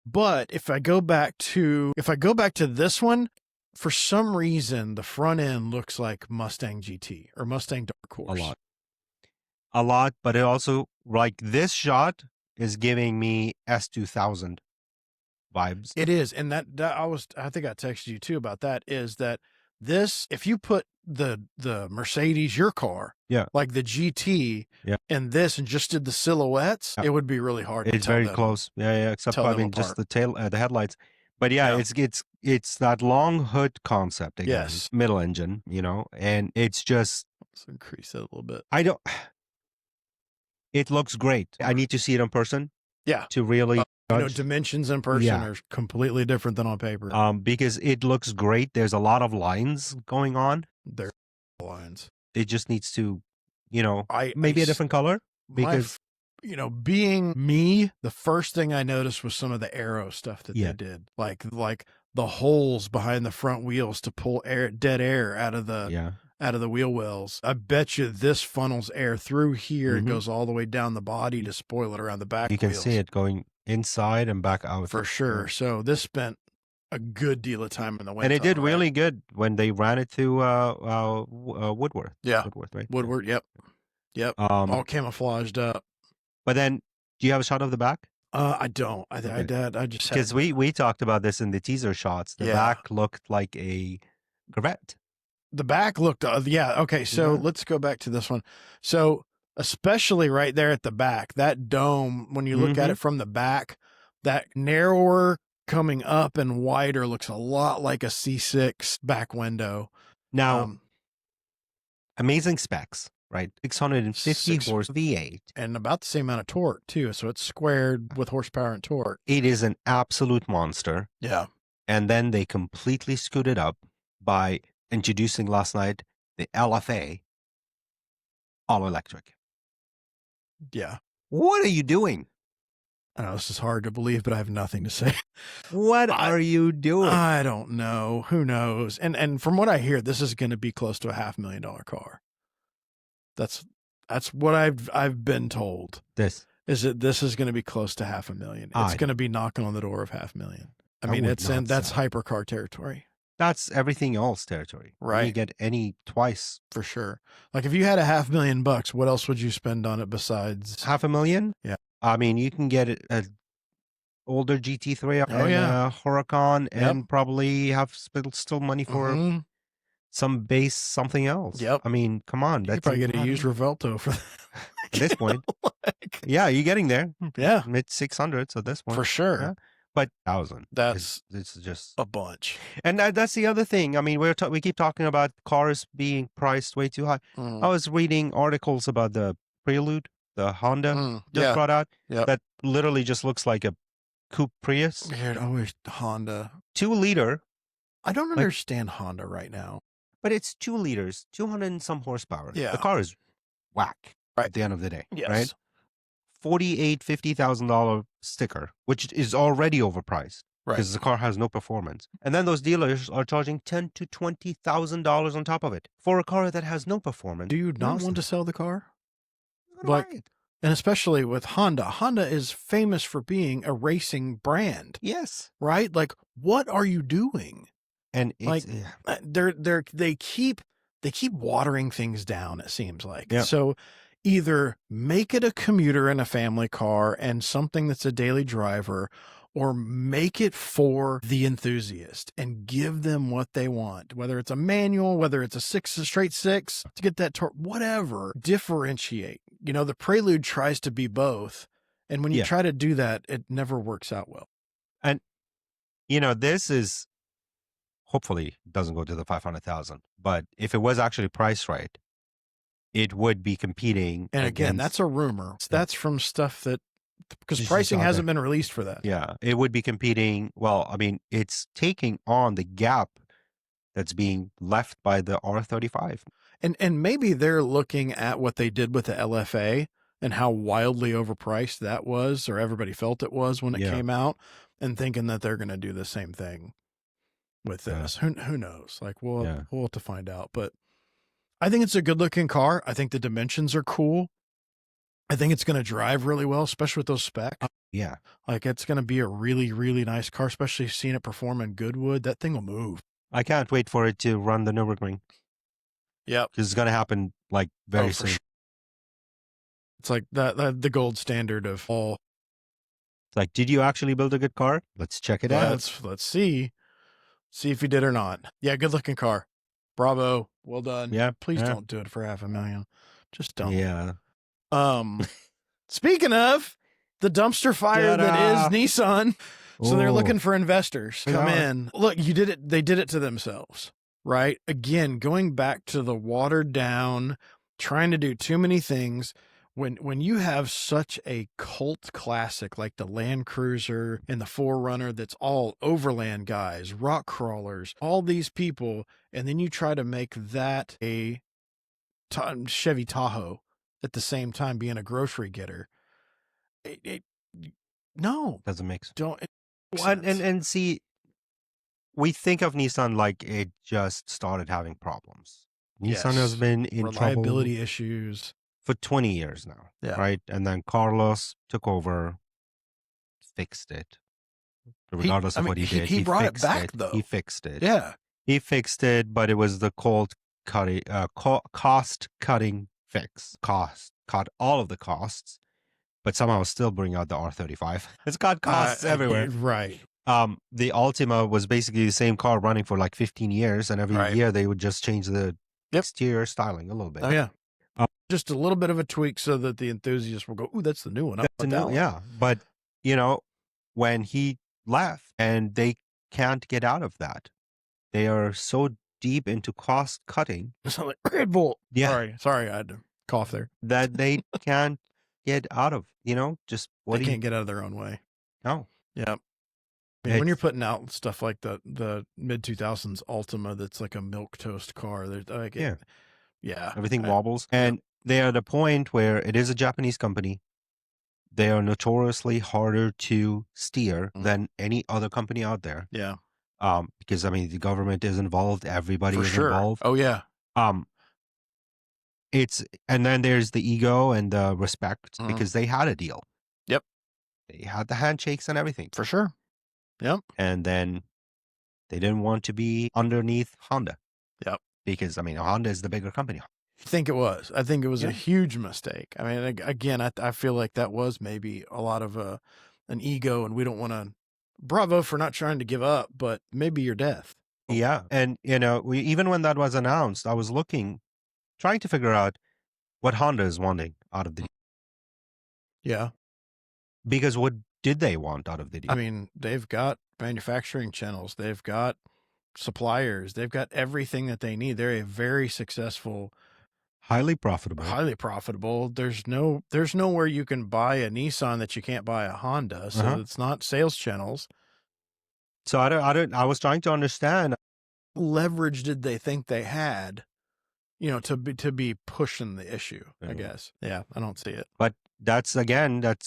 S2: But if I go back to this one, for some reason, the front end looks like Mustang GT or Mustang Dark Horse.
S3: A lot, but it also, like this shot is giving me S2000 vibes.
S2: It is, and I think I texted you too about that, is that this, if you put the Mercedes, your car, like the GT, and this, and just did the silhouettes, it would be really hard to tell.
S3: It's very close. Yeah, except, I mean, just the headlights. But yeah, it's that long hood concept again.
S2: Yes.
S3: Middle engine, and it's just.
S2: Let's increase it a little bit.
S3: It looks great. I need to see it in person.
S2: Yeah.
S3: To really.
S2: Dimensions in person are completely different than on paper.
S3: Because it looks great. There's a lot of lines going on.
S2: There are lines.
S3: It just needs to, maybe a different color. Because
S2: being me, the first thing I noticed was some of the aero stuff that they did, like the holes behind the front wheels to pull dead air out of the wheel wells. I bet you this funnels air through here and goes all the way down the body to spoil it around the back.
S3: You can see it going inside and back out
S2: for sure. So this spent a good deal of time in the wind,
S3: and it did really good when they ran it to Woodworth.
S2: Yeah,
S3: Woodworth, right?
S2: Woodworth. Yep. All camouflaged up.
S3: But then, do you have a shot of the back?
S2: I don't. I just
S3: because we talked about this in the teaser shots. The back looked like a Corvette.
S2: The back looked, okay. So let's go back to this one. So especially right there at the back, that dome, when you look at it from the back, that narrower coming up and wider looks a lot like a C6 back window.
S3: Now, amazing specs. Right, 650 horse V8.
S2: And about the same amount of torque, too. So it's squared with horsepower and torque.
S3: It is an absolute monster.
S2: Yeah.
S3: And then they completely scooted up by introducing last night the LFA all electric.
S2: Yeah.
S3: What are you doing?
S2: I know this is hard to believe, but I have nothing to say.
S3: What are you doing?
S2: I don't know. Who knows? And from what I hear, this is going to be close to a $500,000 car. That's what I've been told. This is going to be close to $500,000. It's going to be knocking on the door of $500,000. I mean, that's hypercar territory.
S3: That's everything else territory.
S2: Right.
S3: You get any twice
S2: for sure. Like if you had $500,000, what else would you spend on it besides
S3: $500,000?
S2: Yeah.
S3: I mean, you can get an older GT3 and a Huracan and probably have still money for some base something else.
S2: Yep.
S3: I mean, come on.
S2: You probably get a used Revelto for that.
S3: At this point. Yeah, you're getting there.
S2: Yeah.
S3: Mid 600s at this point.
S2: For sure.
S3: Yeah. But 1,000.
S2: That's
S3: it's just
S2: a bunch.
S3: And that's the other thing. I mean, we keep talking about cars being priced way too high. I was reading articles about the Prelude, the Honda just brought out. That literally just looks like a coupe Prius.
S2: Weird. Always Honda.
S3: 2 liter.
S2: I don't understand Honda right now.
S3: But it's 2 liters, 200 and some horsepower.
S2: Yeah.
S3: The car is whack at the end of the day.
S2: Yes.
S3: Right? $50,000 sticker, which is already overpriced because the car has no performance. And then those dealers are charging $10,000 to $20,000 on top of it for a car that has no performance.
S2: Do you not want to sell the car?
S3: Right.
S2: And especially with Honda. Honda is famous for being a racing brand.
S3: Yes.
S2: Right? Like, what are you doing?
S3: And it's,
S2: they keep watering things down, it seems like.
S3: Yeah.
S2: So either make it a commuter and a family car and something that's a daily driver, or make it for the enthusiast and give them what they want, whether it's a manual, whether it's a straight six to get that torque, whatever. Differentiate. The Prelude tries to be both. And when you try to do that, it never works out well.
S3: And, this is, hopefully doesn't go to the 500,000, but if it was actually priced right, it would be competing.
S2: And again, that's a rumor. That's from stuff that, because pricing hasn't been released for that.
S3: Yeah. It would be competing. Well, I mean, it's taking on the gap that's being left by the R35.
S2: And maybe they're looking at what they did with the LFA and how wildly overpriced that was, or everybody felt it was when it came out, and thinking that they're going to do the same thing with this. Who knows? Like, we'll have to find out. But I think it's a good looking car. I think the dimensions are cool. I think it's going to drive really well, especially with those specs.
S3: Yeah.
S2: Like, it's going to be a really, really nice car, especially seeing it perform in Goodwood. That thing will move.
S3: I can't wait for it to run the Nürburgring.
S2: Yep.
S3: Because it's going to happen like very soon.
S2: Sure. It's like the gold standard of all.
S3: It's like, did you actually build a good car? Let's check it out.
S2: Let's see. See if you did or not. Yeah, good looking car. Bravo. Well done.
S3: Yeah.
S2: Please don't do it for $500,000. Just don't.
S3: Yeah.
S2: Speaking of the dumpster fire that is Nissan, So they're looking for investors. Come in. Look, you did it. They did it to themselves, right? Again, going back to the watered down, trying to do too many things. When you have such a cult classic like the Land Cruiser and the 4Runner that's all overland guys, rock crawlers, all these people, and then you try to make that a Chevy Tahoe at the same time being a grocery getter, no.
S3: Doesn't make sense.
S2: Don't.
S3: And see, we think of Nissan like it just started having problems. Nissan has been in
S2: reliability issues
S3: for 20 years now, right? And then Carlos took over, fixed it. Regardless of what he did,
S2: he brought it back, though.
S3: He fixed it.
S2: Yeah.
S3: He fixed it, but it was the cost-cutting fix. Cut all of the costs, but somehow still bring out the R35. It's got costs everywhere.
S2: Right.
S3: The Altima was basically the same car running for like 15 years, and every year they would just change the exterior styling a little bit.
S2: Oh, yeah. Just a little bit of a tweak so that the enthusiasts will go, ooh, that's the new one.
S3: Yeah. But, when he left and they can't get out of that, they are so deep into cost cutting.
S2: It's like Red Bull. Yeah. Sorry, I had to cough there.
S3: That they can't get out of, just
S2: what they can't get out of their own way.
S3: No.
S2: Yeah. When you're putting out stuff like the mid 2000s Altima, that's like a milk toast car. There's like,
S3: everything wobbles. And they are at a point where it is a Japanese company. They are notoriously harder to steer than any other company out there.
S2: Yeah.
S3: Because the government is involved. Everybody is involved.
S2: Oh yeah.
S3: And then there's the ego and the respect because they had a deal.
S2: Yep.
S3: They had the handshakes and everything.
S2: For sure. Yep.
S3: And then they didn't want to be underneath Honda.
S2: Yep.
S3: Because, Honda is the bigger company.
S2: I think it was a huge mistake. Again, I feel like that was maybe a lot of an ego, and we don't want to bravo for not trying to give up, but maybe your death.
S3: Yeah. And, even when that was announced, I was trying to figure out what Honda is wanting out of the deal.
S2: Yeah.
S3: Because what did they want out of the deal?
S2: They've got manufacturing channels. They've got suppliers. They've got everything that they need. They're a very successful,
S3: highly profitable.
S2: There's nowhere you can buy a Nissan that you can't buy a Honda. So it's not sales channels.
S3: So I was trying to understand.
S2: Leverage did they think they had, to be pushing the issue, I guess. Yeah, I don't see it.
S3: But that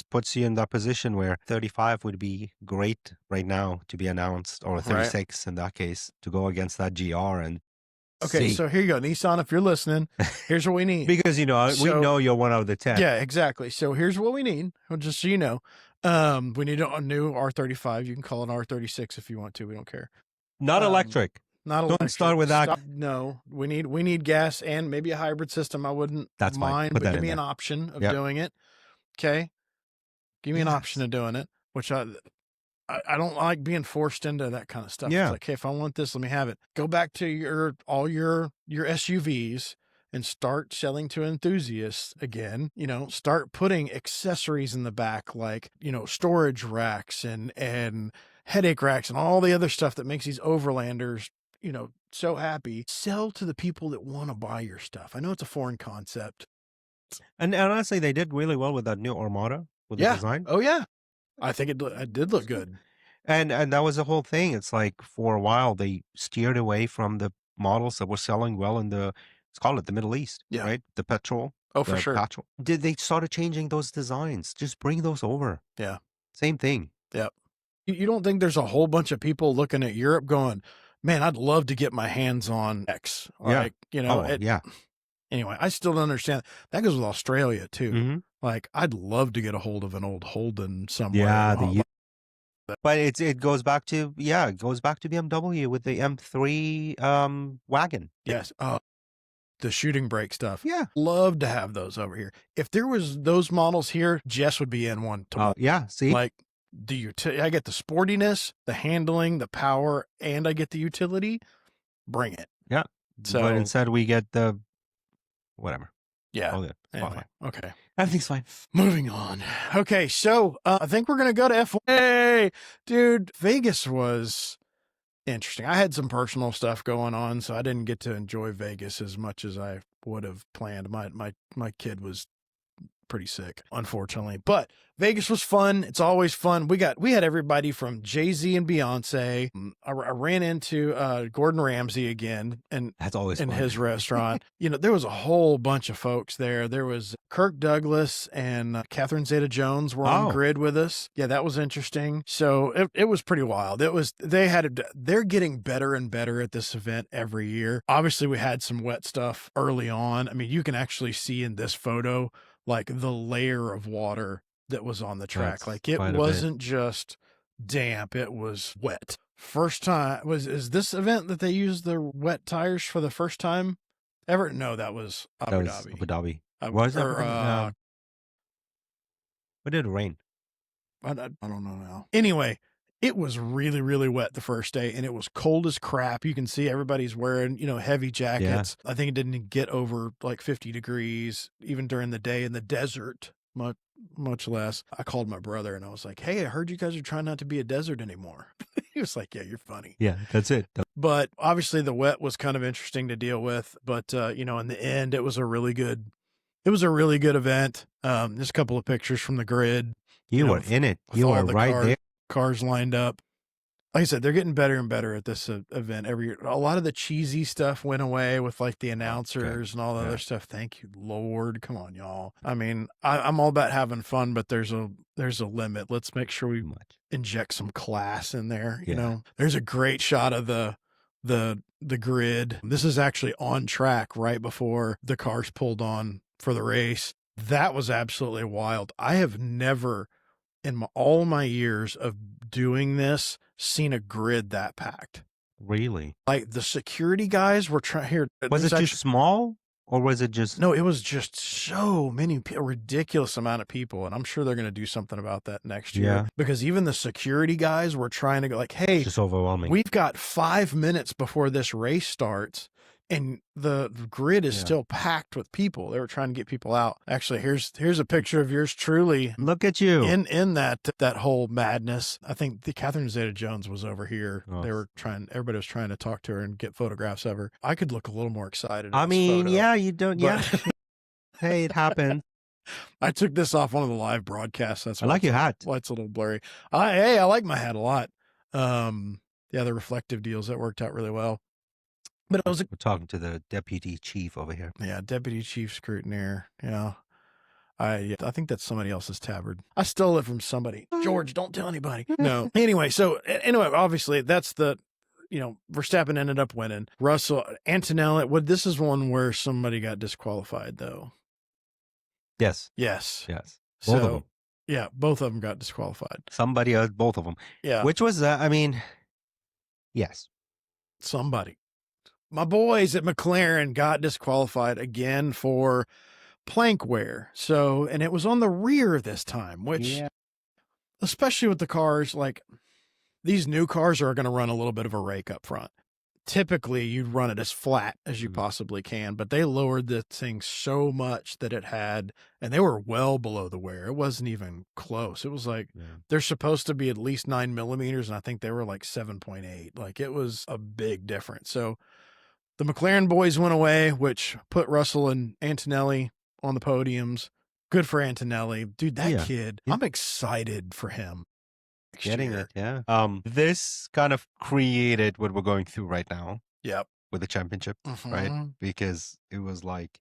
S3: puts you in that position where 35 would be great right now to be announced, or 36 in that case, to go against that GR and
S2: okay, so here you go. Nissan, if you're listening, here's what we need.
S3: Because, we know you're one out of the 10.
S2: Yeah, exactly. So here's what we need. Just so you know, we need a new R35. You can call it R36 if you want to. We don't care.
S3: Not electric.
S2: Not electric.
S3: Don't start with that.
S2: No, we need gas and maybe a hybrid system. I wouldn't mind, but give me an option of doing it. Okay. Give me an option of doing it, which I don't like being forced into that kind of stuff.
S3: Yeah.
S2: It's like, hey, if I want this, let me have it. Go back to all your SUVs and start selling to enthusiasts again. Start putting accessories in the back, like, storage racks and headache racks and all the other stuff that makes these overlanders, so happy. Sell to the people that want to buy your stuff. I know it's a foreign concept.
S3: And honestly, they did really well with that new Armada with the design.
S2: Oh yeah. I think it did look good.
S3: And that was the whole thing. It's like for a while they steered away from the models that were selling well in let's call it the Middle East, right? The petrol.
S2: Oh, for sure.
S3: Petrol. They started changing those designs. Just bring those over.
S2: Yeah.
S3: Same thing.
S2: Yeah. You don't think there's a whole bunch of people looking at Europe going, man, I'd love to get my hands on X. Like, Anyway, I still don't understand. That goes with Australia too.
S3: Mm-hmm.
S2: Like, I'd love to get a hold of an old Holden somewhere.
S3: Yeah, but it goes back to BMW with the M3 wagon.
S2: Yes. The shooting brake stuff.
S3: Yeah.
S2: Love to have those over here. If there was those models here, Jess would be in one tomorrow.
S3: Yeah. See,
S2: like I get the sportiness, the handling, the power, and I get the utility. Bring it.
S3: Yeah. So, but instead we get the whatever.
S2: Yeah.
S3: Oh, yeah.
S2: Anyway, okay.
S3: Everything's fine.
S2: Moving on. Okay, so I think we're going to go to F1. Hey, dude, Vegas was interesting. I had some personal stuff going on, so I didn't get to enjoy Vegas as much as I would have planned. My kid was pretty sick, unfortunately. But Vegas was fun. It's always fun. We had everybody from Jay-Z and Beyonce. I ran into Gordon Ramsay again, and
S3: that's always
S2: in
S3: fun.
S2: His restaurant. There was a whole bunch of folks there. There was Kirk Douglas and Catherine Zeta-Jones were on grid with us. Yeah, that was interesting. So it was pretty wild. They're getting better and better at this event every year. Obviously, we had some wet stuff early on. I mean, you can actually see in this photo like the layer of water that was on the track. Like it wasn't just damp, it was wet. First time is this event that they used the wet tires for the first time ever? No, that was Abu Dhabi.
S3: Abu Dhabi. Was it? When did it rain?
S2: I don't know now. Anyway, it was really, really wet the first day, and it was cold as crap. You can see everybody's wearing, heavy jackets. Yeah. I think it didn't get over like 50 degrees even during the day in the desert, much less. I called my brother and I was like, hey, I heard you guys are trying not to be a desert anymore. He was like, yeah, you're funny.
S3: Yeah, that's it.
S2: But obviously the wet was kind of interesting to deal with. But, in the end, it was a really good event. Just a couple of pictures from the grid.
S3: You were in it. You were right there.
S2: Cars lined up. Like I said, they're getting better and better at this event every year. A lot of the cheesy stuff went away with like the announcers and all the other stuff. Thank you, Lord. Come on, y'all. I mean, I'm all about having fun, but there's a limit. Let's make sure we inject some class in there. There's a great shot of the grid. This is actually on track right before the cars pulled on for the race. That was absolutely wild. I have never in all my years of doing this seen a grid that packed.
S3: Really?
S2: Like the security guys were trying here.
S3: Was it just small or was it just?
S2: No, it was just so many, a ridiculous amount of people. And I'm sure they're going to do something about that next year because even the security guys were trying to go like, hey,
S3: it's just overwhelming.
S2: We've got 5 minutes before this race starts. And the grid is still packed with people. They were trying to get people out. Actually, here's a picture of yours truly.
S3: Look at you
S2: in that whole madness. I think the Catherine Zeta-Jones was over here.
S3: Oh.
S2: Everybody was trying to talk to her and get photographs of her. I could look a little more excited.
S3: I mean, yeah, you don't. Yeah. Hey, it happened.
S2: I took this off one of the live broadcasts. That's
S3: I like your hat.
S2: Well, it's a little blurry. I like my hat a lot. The reflective deals that worked out really well. But
S3: we're talking to the deputy chief over here.
S2: Yeah, deputy chief scrutineer. Yeah. I think that's somebody else's tabard. I stole it from somebody. George, don't tell anybody. No. Anyway, obviously that's Verstappen ended up winning. Russell, Antonelli, this is one where somebody got disqualified though.
S3: Yes.
S2: Yes.
S3: Both of them.
S2: Yeah, both of them got disqualified.
S3: Somebody else, both of them.
S2: Yeah.
S3: Which was, yes.
S2: Somebody. My boys at McLaren got disqualified again for plank wear. So, and it was on the rear this time, which, especially with the cars, like these new cars are going to run a little bit of a rake up front. Typically, you'd run it as flat as you possibly can, but they lowered the thing so much that it had, and they were well below the wear. It wasn't even close. It was like they're supposed to be at least 9 millimeters, and I think they were like 7.8. Like it was a big difference. So, the McLaren boys went away, which put Russell and Antonelli on the podiums. Good for Antonelli. Dude, that kid, I'm excited for him.
S3: Getting it, yeah. This kind of created what we're going through right now.
S2: Yep.
S3: With the championship, right? Because it was like,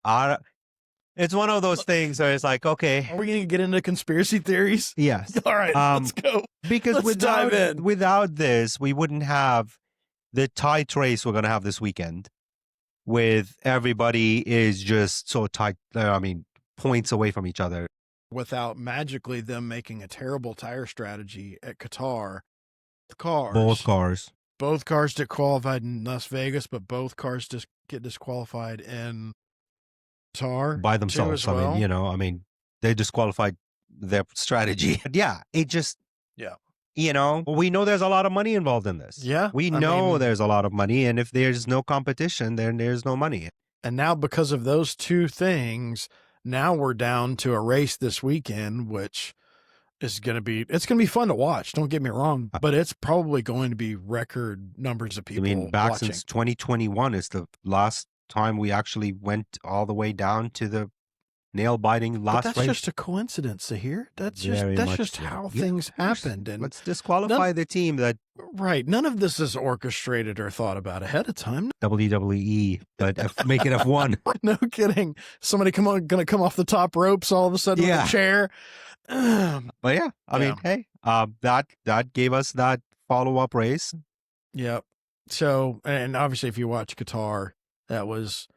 S3: it's one of those things where it's like, okay.
S2: Are we going to get into conspiracy theories?
S3: Yes.
S2: All right, let's go.
S3: Because without this, we wouldn't have the tight race we're going to have this weekend with everybody is just so tight. Points away from each other.
S2: Without magically them making a terrible tire strategy at Qatar.
S3: Both cars
S2: disqualified in Las Vegas, but both cars just get disqualified in Qatar
S3: by themselves.
S2: Well.
S3: They disqualified their strategy. It just, we know there's a lot of money involved in this.
S2: Yeah.
S3: We know there's a lot of money. And if there's no competition, then there's no money.
S2: And now because of those two things, now we're down to a race this weekend, which is going to be fun to watch. Don't get me wrong, but it's probably going to be record numbers of people.
S3: I mean, back
S2: watching.
S3: since 2021 is the last time we actually went all the way down to the nail-biting last race.
S2: That's just a coincidence, Saher. That's just how things happened. And
S3: let's disqualify the team that...
S2: Right. None of this is orchestrated or thought about ahead of time.
S3: WWE, but make it F1.
S2: No kidding. Somebody going to come off the top ropes all of a sudden with a chair.
S3: But yeah, I mean, hey, that gave us that follow-up race.
S2: Yep. So, and obviously if you watch Qatar, that was...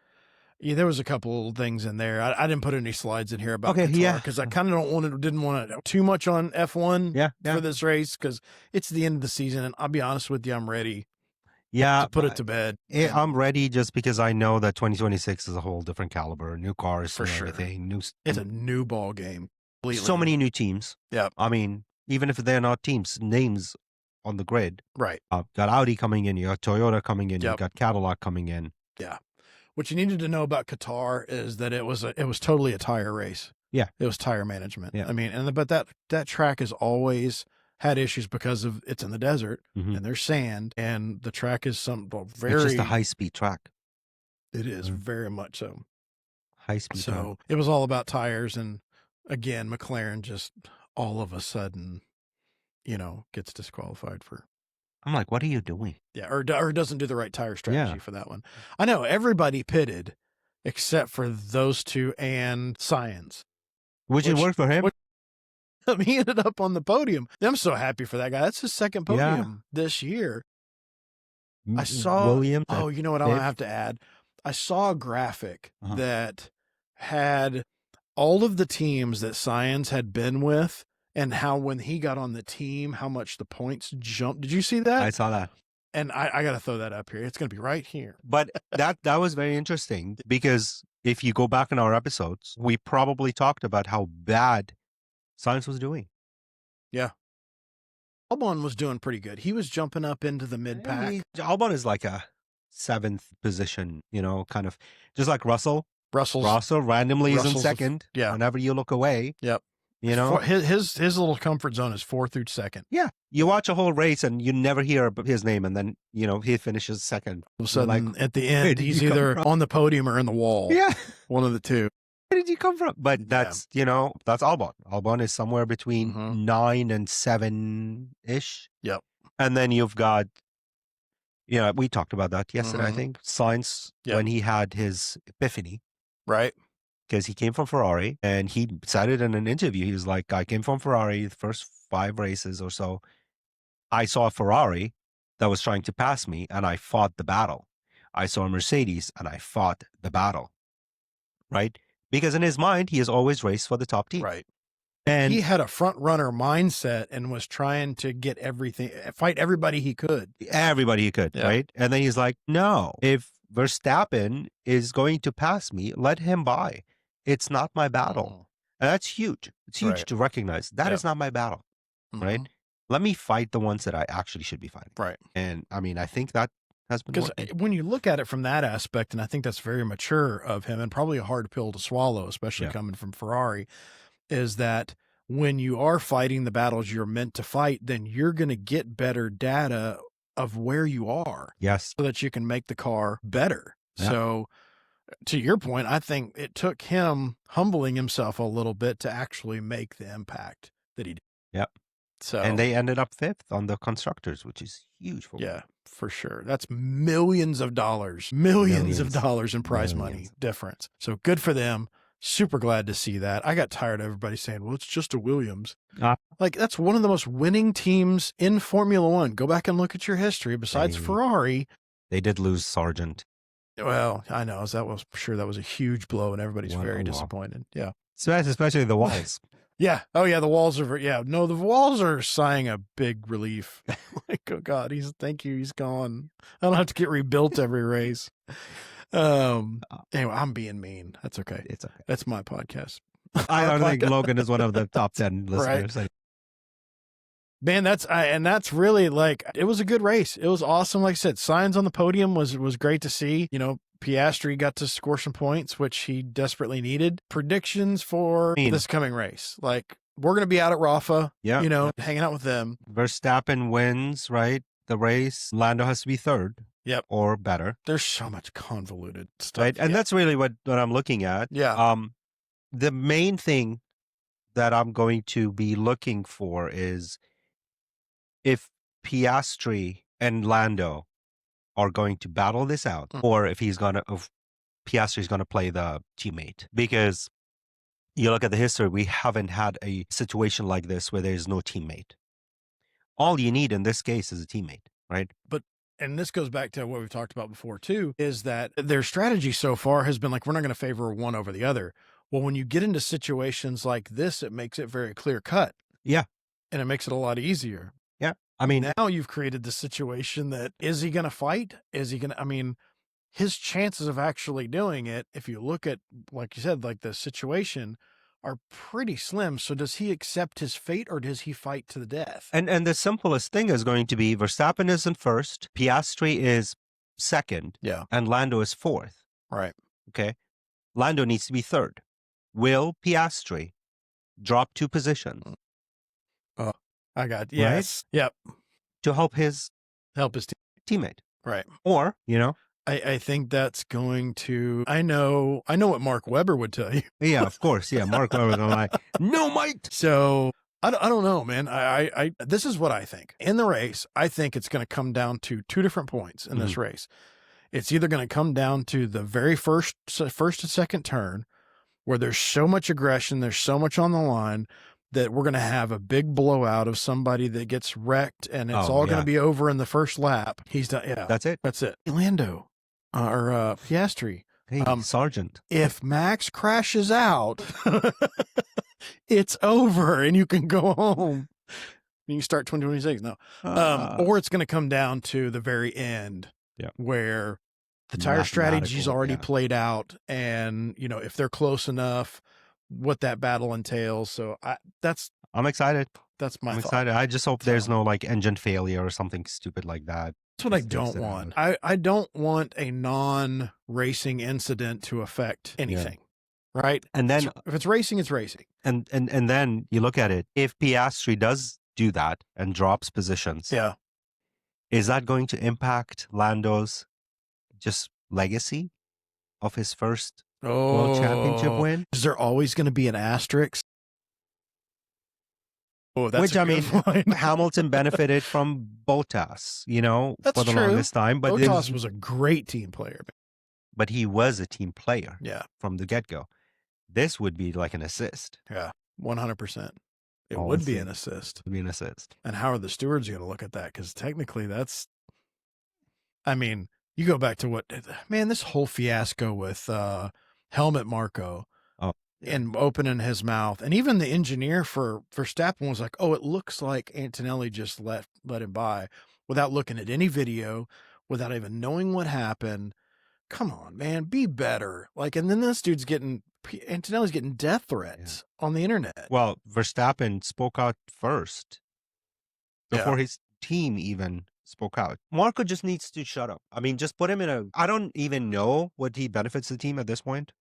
S2: Yeah, there was a couple things in there. I didn't put any slides in here about Qatar because I kind of didn't want to too much on F1 for this race because it's the end of the season. And I'll be honest with you, I'm ready. To put it to bed.
S3: I'm ready just because I know that 2026 is a whole different caliber, new cars,
S2: for sure.
S3: Everything.
S2: It's a new ball game. Completely.
S3: So many new teams.
S2: Yeah.
S3: I mean, even if they're not teams, names on the grid.
S2: Right.
S3: Got Audi coming in, you got Toyota coming in, you got Cadillac coming in.
S2: Yeah. What you needed to know about Qatar is that it was totally a tire race.
S3: Yeah.
S2: It was tire management.
S3: Yeah.
S2: I mean, but that track has always had issues because of it's in the desert and there's sand and the track is it's just
S3: a high-speed track.
S2: It is very much so.
S3: High-speed track.
S2: So it was all about tires. And again, McLaren just all of a sudden, gets disqualified for.
S3: I'm like, what are you doing?
S2: Yeah, or doesn't do the right tire strategy for that one. I know everybody pitted except for those two and Sainz.
S3: Which worked for him.
S2: He ended up on the podium. I'm so happy for that guy. That's his second podium this year. I saw
S3: Williams.
S2: Oh, you know what I have to add? I saw a graphic that had all of the teams that Sainz had been with. And how when he got on the team, how much the points jumped. Did you see that?
S3: I saw that.
S2: And I got to throw that up here. It's going to be right here.
S3: But that was very interesting because if you go back in our episodes, we probably talked about how bad Sainz was doing.
S2: Yeah. Albon was doing pretty good. He was jumping up into the mid-pack.
S3: Albon is like a 7th position, kind of just like Russell. Russell randomly is in second. Whenever you look away.
S2: Yep. His little comfort zone is 4th through 2nd.
S3: Yeah. You watch a whole race and you never hear his name. And then, he finishes second.
S2: All of a sudden, at the end, he's either on the podium or in the wall.
S3: Yeah.
S2: One of the two.
S3: Where did you come from? But that's, that's Albon. Albon is somewhere between 9 and 7-ish.
S2: Yep.
S3: And then you've got, we talked about that yesterday, I think. Sainz, when he had his epiphany.
S2: Right.
S3: Because he came from Ferrari and he said it in an interview. He was like, I came from Ferrari the first 5 races or so. I saw a Ferrari that was trying to pass me and I fought the battle. I saw a Mercedes and I fought the battle. Right? Because in his mind, he has always raced for the top team.
S2: Right.
S3: And
S2: he had a front runner mindset and was trying to get fight everybody he could.
S3: Everybody he could, right? And then he's like, no, if Verstappen is going to pass me, let him by. It's not my battle. And that's huge. It's huge to recognize. That is not my battle, right? Let me fight the ones that I actually should be fighting.
S2: Right.
S3: And I mean, I think that has been
S2: because when you look at it from that aspect, and I think that's very mature of him and probably a hard pill to swallow, especially coming from Ferrari, is that when you are fighting the battles you're meant to fight, then you're going to get better data of where you are.
S3: Yes.
S2: So that you can make the car better. Yeah. So to your point, I think it took him humbling himself a little bit to actually make the impact that he did.
S3: Yep.
S2: So,
S3: and they ended up 5th on the constructors, which is huge for them.
S2: For sure. That's millions of dollars in prize money difference. So good for them. Super glad to see that. I got tired of everybody saying, well, it's just a Williams. Like, that's one of the most winning teams in Formula One. Go back and look at your history. Besides Ferrari.
S3: They did lose Sargent.
S2: Well, I know. That was a huge blow, and everybody's very disappointed. Yeah.
S3: Especially the walls.
S2: Yeah. Oh, yeah. The walls are, no, the walls are sighing a big relief. Like, oh, God, thank you. He's gone. I don't have to get rebuilt every race. Anyway, I'm being mean. That's okay.
S3: It's okay.
S2: That's my podcast.
S3: I don't think Logan is one of the top 10 listeners.
S2: Right. Man, that's really like, it was a good race. It was awesome. Like I said, Sainz on the podium was great to see. Piastri got to score some points, which he desperately needed. Predictions for this coming race. Like, we're going to be out at Rafa, hanging out with them.
S3: Verstappen wins, right? The race. Lando has to be third.
S2: Yep.
S3: Or better.
S2: There's so much convoluted stuff.
S3: Right? And that's really what I'm looking at.
S2: Yeah.
S3: The main thing that I'm going to be looking for is if Piastri and Lando are going to battle this out, or if Piastri's going to play the teammate. Because you look at the history, we haven't had a situation like this where there's no teammate. All you need in this case is a teammate, right?
S2: And this goes back to what we've talked about before too, is that their strategy so far has been like, we're not going to favor one over the other. Well, when you get into situations like this, it makes it very clear cut.
S3: Yeah.
S2: And it makes it a lot easier.
S3: Yeah. I mean,
S2: now you've created the situation that, is he going to fight? His chances of actually doing it, if you look at, like you said, like the situation, are pretty slim. So does he accept his fate, or does he fight to the death?
S3: And the simplest thing is going to be Verstappen is in first, Piastri is second, and Lando is fourth.
S2: Right.
S3: Okay. Lando needs to be third. Will Piastri drop 2 positions?
S2: I got yes. Right? Yep.
S3: To help his
S2: teammate. Right.
S3: Or,
S2: I think that's going to, I know what Mark Webber would tell you.
S3: Yeah, of course. Yeah. Mark Webber going to lie. No, mate.
S2: So I don't know, man. I this is what I think. In the race, I think it's going to come down to 2 different points in this race. It's either going to come down to the very first and second turn, where there's so much aggression, there's so much on the line, that we're going to have a big blowout of somebody that gets wrecked, and it's all going to be over in the first lap. He's done. Yeah,
S3: that's it.
S2: Lando or Piastri.
S3: Hey, Sergeant.
S2: If Max crashes out, it's over, and you can go home. You can start 2026. No, or it's going to come down to the very end, where the tire strategy's already played out, and if they're close enough, what that battle entails. So
S3: I'm excited.
S2: That's my thought.
S3: Excited. I just hope there's no engine failure or something stupid like that.
S2: That's what I don't want. I don't want a non-racing incident to affect anything. Yeah. Right?
S3: And then
S2: if it's racing, it's racing.
S3: And then you look at it. If Piastri does do that and drops positions, is that going to impact Lando's just legacy of his first World Championship win?
S2: Is there always going to be an asterisk? Oh, that's
S3: Hamilton benefited from Bottas,
S2: that's
S3: for the
S2: true.
S3: Longest time. But
S2: Bottas was a great team player.
S3: But he was a team player from the get-go. This would be like an assist.
S2: Yeah, 100%. It would be an assist.
S3: It would be an assist.
S2: And how are the stewards going to look at that? Because technically that's, you go back to this whole fiasco with Helmut Marko and opening his mouth. And even the engineer for Verstappen was like, oh, it looks like Antonelli just let him by without looking at any video, without even knowing what happened. Come on, man, be better. And then this dude's Antonelli's getting death threats on the internet.
S3: Well, Verstappen spoke out first before his team even spoke out. Marco just needs to shut up. Just put him in I don't even know what he benefits the team at this point.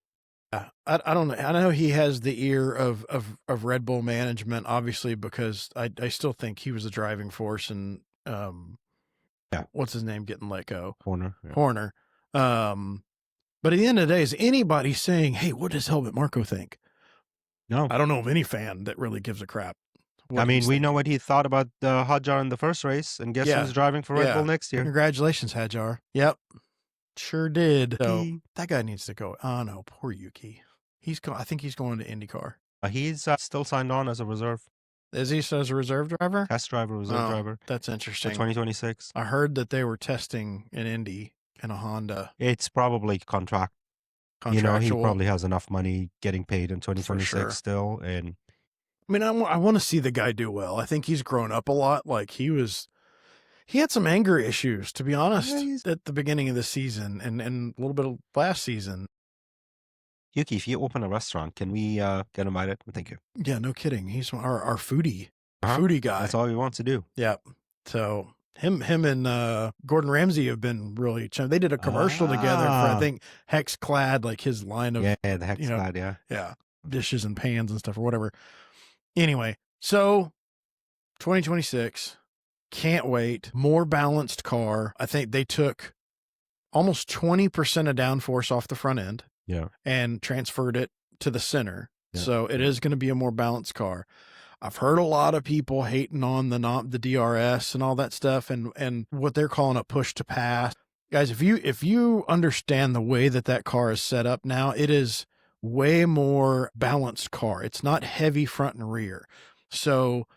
S2: I don't know. I know he has the ear of Red Bull management, obviously, because I still think he was the driving force, and what's his name getting let go?
S3: Horner.
S2: But at the end of the day, is anybody saying, hey, what does Helmut Marko think?
S3: No.
S2: I don't know of any fan that really gives a crap.
S3: We know what he thought about Hadjar in the first race, and guess who's driving for Red Bull next year?
S2: Congratulations, Hadjar. Yep. Sure did. So that guy needs to go. Oh, no, poor Yuki. I think he's going to IndyCar.
S3: He's still signed on as a reserve.
S2: Is he as a reserve driver?
S3: Test driver, reserve driver.
S2: That's interesting.
S3: For 2026.
S2: I heard that they were testing an Indy in a Honda.
S3: It's probably contractual. He probably has enough money getting paid in 2026 still. And
S2: I want to see the guy do well. I think he's grown up a lot. He had some anger issues, to be honest, at the beginning of the season and a little bit of last season.
S3: Yuki, if you open a restaurant, can we get invited? Thank you.
S2: Yeah, no kidding. He's our foodie guy.
S3: That's all he wants to do.
S2: Yeah. So Him and Gordon Ramsay have been really. They did a commercial together for, I think, Hexclad, like his line of
S3: the Hexclad,
S2: dishes and pans and stuff or whatever. Anyway, so 2026, can't wait. More balanced car. I think they took almost 20% of downforce off the front end, and transferred it to the center. Yeah. So it is going to be a more balanced car. I've heard a lot of people hating on the DRS and all that stuff, and what they're calling a push to pass. Guys, if you understand the way that car is set up now, it is way more balanced car. It's not heavy front and rear. So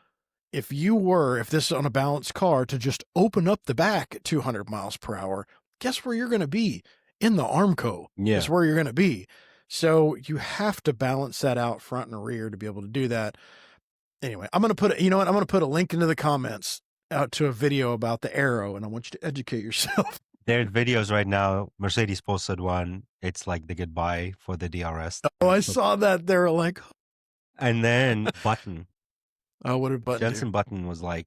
S2: if this is on a balanced car, to just open up the back at 200 miles per hour, guess where you're going to be? In the Armco. Yeah. That's where you're going to be. So you have to balance that out front and rear to be able to do that. Anyway, I'm going to put a link into the comments out to a video about the Aero, and I want you to educate yourself.
S3: There are videos right now. Mercedes posted one. It's like the goodbye for the DRS.
S2: Oh, I saw that. They were like,
S3: and then Button.
S2: Oh, what did Button
S3: Jensen
S2: do?
S3: Button was like,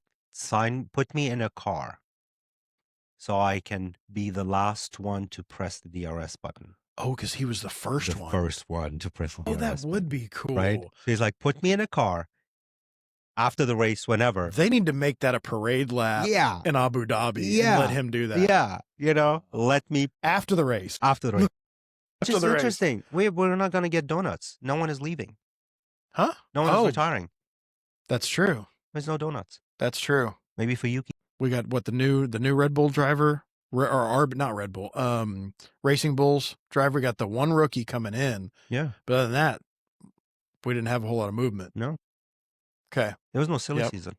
S3: put me in a car so I can be the last one to press the DRS button.
S2: Oh, because he was the first
S3: one to press the DRS
S2: that would be cool.
S3: Right? So he's like, put me in a car after the race, whenever.
S2: They need to make that a parade lap in Abu Dhabi and let him do that.
S3: Yeah. Let me.
S2: After the race.
S3: Which is interesting. We're not going to get donuts. No one is leaving.
S2: Huh?
S3: No one is retiring.
S2: That's true.
S3: There's no donuts.
S2: That's true.
S3: Maybe for Yuki.
S2: We got the new Red Bull driver, not Red Bull, Racing Bulls driver. We got the one rookie coming in.
S3: Yeah.
S2: But other than that, we didn't have a whole lot of movement.
S3: No.
S2: Okay.
S3: There was no silly season.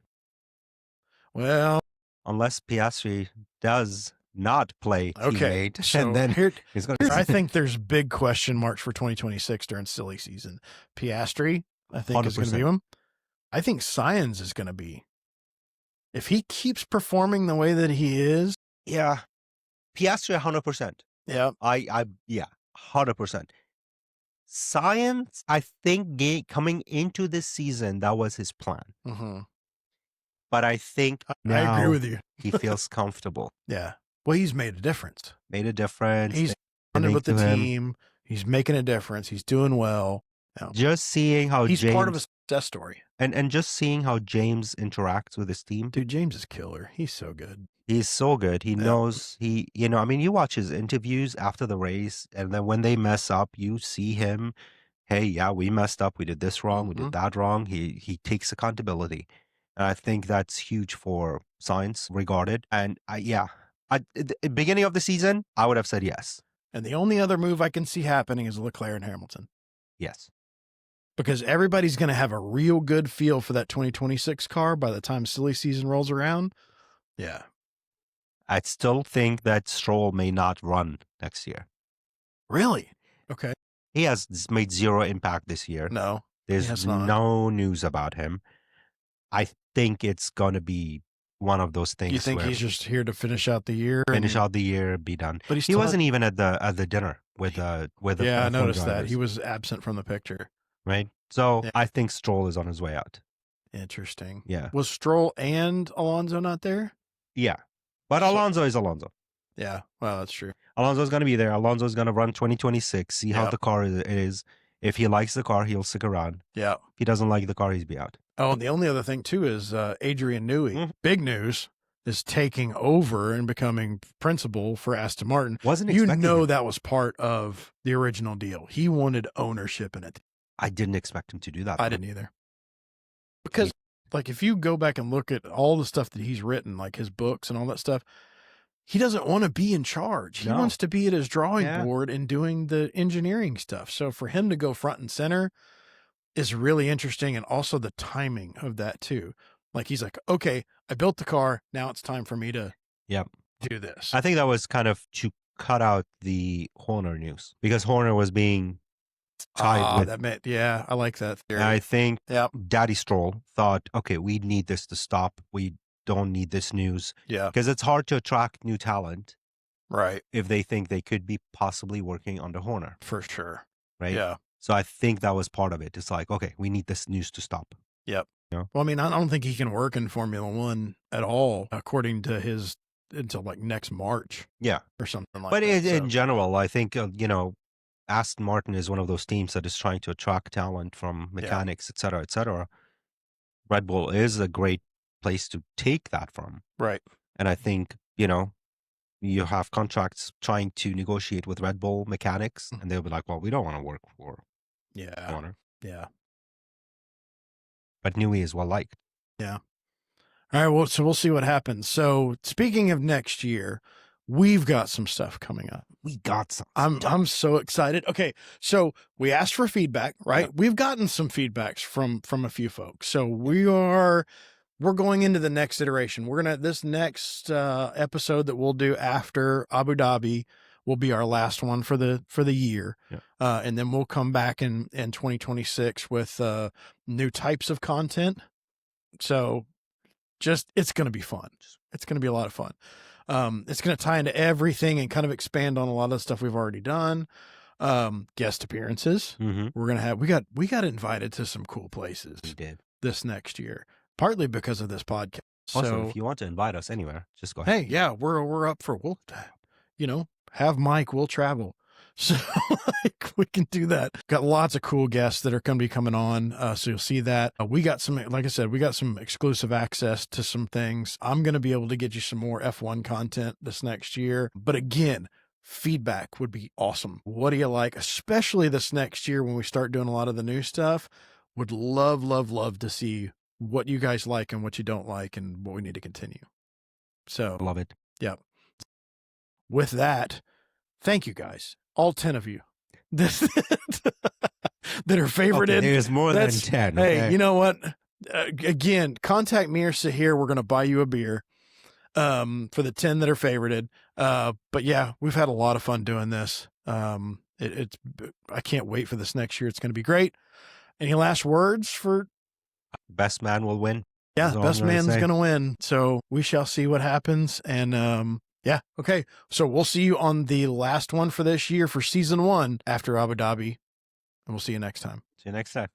S2: Well,
S3: unless Piastri does not play teammate,
S2: so
S3: and then
S2: he's going to. I think there's big question marks for 2026 during silly season. Piastri, I think, 100%. Is going to be him. I think Sainz is going to be. If he keeps performing the way that he is.
S3: Yeah. Piastri 100%.
S2: Yeah.
S3: 100%. Sainz, I think coming into this season, that was his plan.
S2: Mm-hmm.
S3: But I think now
S2: I agree with you.
S3: He feels comfortable.
S2: Yeah. Well, he's made a difference.
S3: He's
S2: running with the team. He's making a difference. He's doing well.
S3: Yeah. Just seeing how
S2: he's part of a success story.
S3: And just seeing how James interacts with his team.
S2: Dude, James is killer. He's so good.
S3: He's so good. He knows you watch his interviews after the race, and then when they mess up, you see him, hey, yeah, we messed up. We did this wrong. We did that wrong. He takes accountability. And I think that's huge for Sainz regarded. And at the beginning of the season, I would have said yes.
S2: And the only other move I can see happening is Leclerc and Hamilton.
S3: Yes.
S2: Because everybody's going to have a real good feel for that 2026 car by the time silly season rolls around. Yeah.
S3: I still think that Stroll may not run next year.
S2: Really? Okay.
S3: He has made zero impact this year.
S2: No.
S3: There's no news about him. I think it's going to be one of those things.
S2: You think he's just here to finish out the year?
S3: Be done.
S2: But
S3: he wasn't even at the dinner with the
S2: I noticed that. He was absent from the picture.
S3: Right? So I think Stroll is on his way out.
S2: Interesting.
S3: Yeah.
S2: Was Stroll and Alonso not there?
S3: Yeah. But Alonso is Alonso.
S2: Yeah. Well, that's true.
S3: Alonso's going to be there. Alonso's going to run 2026, see how the car is. If he likes the car, he'll stick around.
S2: Yeah.
S3: If he doesn't like the car, he'll be out.
S2: Oh, and the only other thing, too, is Adrian Newey, big news, is taking over and becoming principal for Aston Martin. That was part of the original deal. He wanted ownership in it.
S3: I didn't expect him to do that.
S2: I didn't either. Because, if you go back and look at all the stuff that he's written, like his books and all that stuff, he doesn't want to be in charge. He wants to be at his drawing board and doing the engineering stuff. So for him to go front and center is really interesting. And also the timing of that too. Like he's like, okay, I built the car. Now it's time for me to do this.
S3: I think that was kind of to cut out the Horner news because Horner was being tied with.
S2: I like that theory.
S3: I think Daddy Stroll thought, okay, we need this to stop. We don't need this news.
S2: Yeah.
S3: Because it's hard to attract new talent.
S2: Right.
S3: If they think they could be possibly working under Horner.
S2: For sure.
S3: Right?
S2: Yeah.
S3: So I think that was part of it. It's like, okay, we need this news to stop.
S2: Yep. Well, I mean, I don't think he can work in Formula One at all, according to his, until like next March.
S3: Yeah.
S2: Or something like
S3: but
S2: that.
S3: In general, I think, Aston Martin is one of those teams that is trying to attract talent from mechanics, et cetera, et cetera. Red Bull is a great place to take that from.
S2: Right.
S3: And I think, you have contracts trying to negotiate with Red Bull mechanics, and they'll be like, well, we don't want to work for Warner.
S2: Yeah.
S3: But Newey is well liked.
S2: Yeah. All right. Well, so we'll see what happens. So speaking of next year, we've got some stuff coming up.
S3: We got some.
S2: I'm so excited. Okay. So we asked for feedback, right? Yep. We've gotten some feedbacks from a few folks. So we're going into the next iteration. This next episode that we'll do after Abu Dhabi will be our last one for the year.
S3: Yeah.
S2: And then we'll come back in 2026 with new types of content. So it's going to be fun. It's going to be a lot of fun. It's going to tie into everything and kind of expand on a lot of the stuff we've already done. Guest appearances.
S3: Mm-hmm.
S2: We're going to have, we got invited to some cool places.
S3: We did.
S2: This next year, partly because of this podcast.
S3: Also,
S2: so
S3: if you want to invite us anywhere, just go ahead.
S2: Hey, yeah, we're up for, have Mike, we'll travel. So we can do that. Got lots of cool guests that are going to be coming on. So you'll see that. We got some, like I said, we got some exclusive access to some things. I'm going to be able to get you some more F1 content this next year. But again, feedback would be awesome. What do you like? Especially this next year when we start doing a lot of the new stuff. Would love, love, love to see what you guys like and what you don't like and what we need to continue. So
S3: love it.
S2: Yeah. With that, thank you guys. All 10 of you that are favorited.
S3: Okay, there's more than 10.
S2: Hey, okay. You know what? Again, contact me or Saher. We're going to buy you a beer for the 10 that are favorited. But yeah, we've had a lot of fun doing this. I can't wait for this next year. It's going to be great. Any last words for?
S3: Best man will win.
S2: Yeah, best man's going to win. So we shall see what happens. And yeah. Okay. So we'll see you on the last one for this year for season 1 after Abu Dhabi. And we'll see you next time.
S3: See you next time.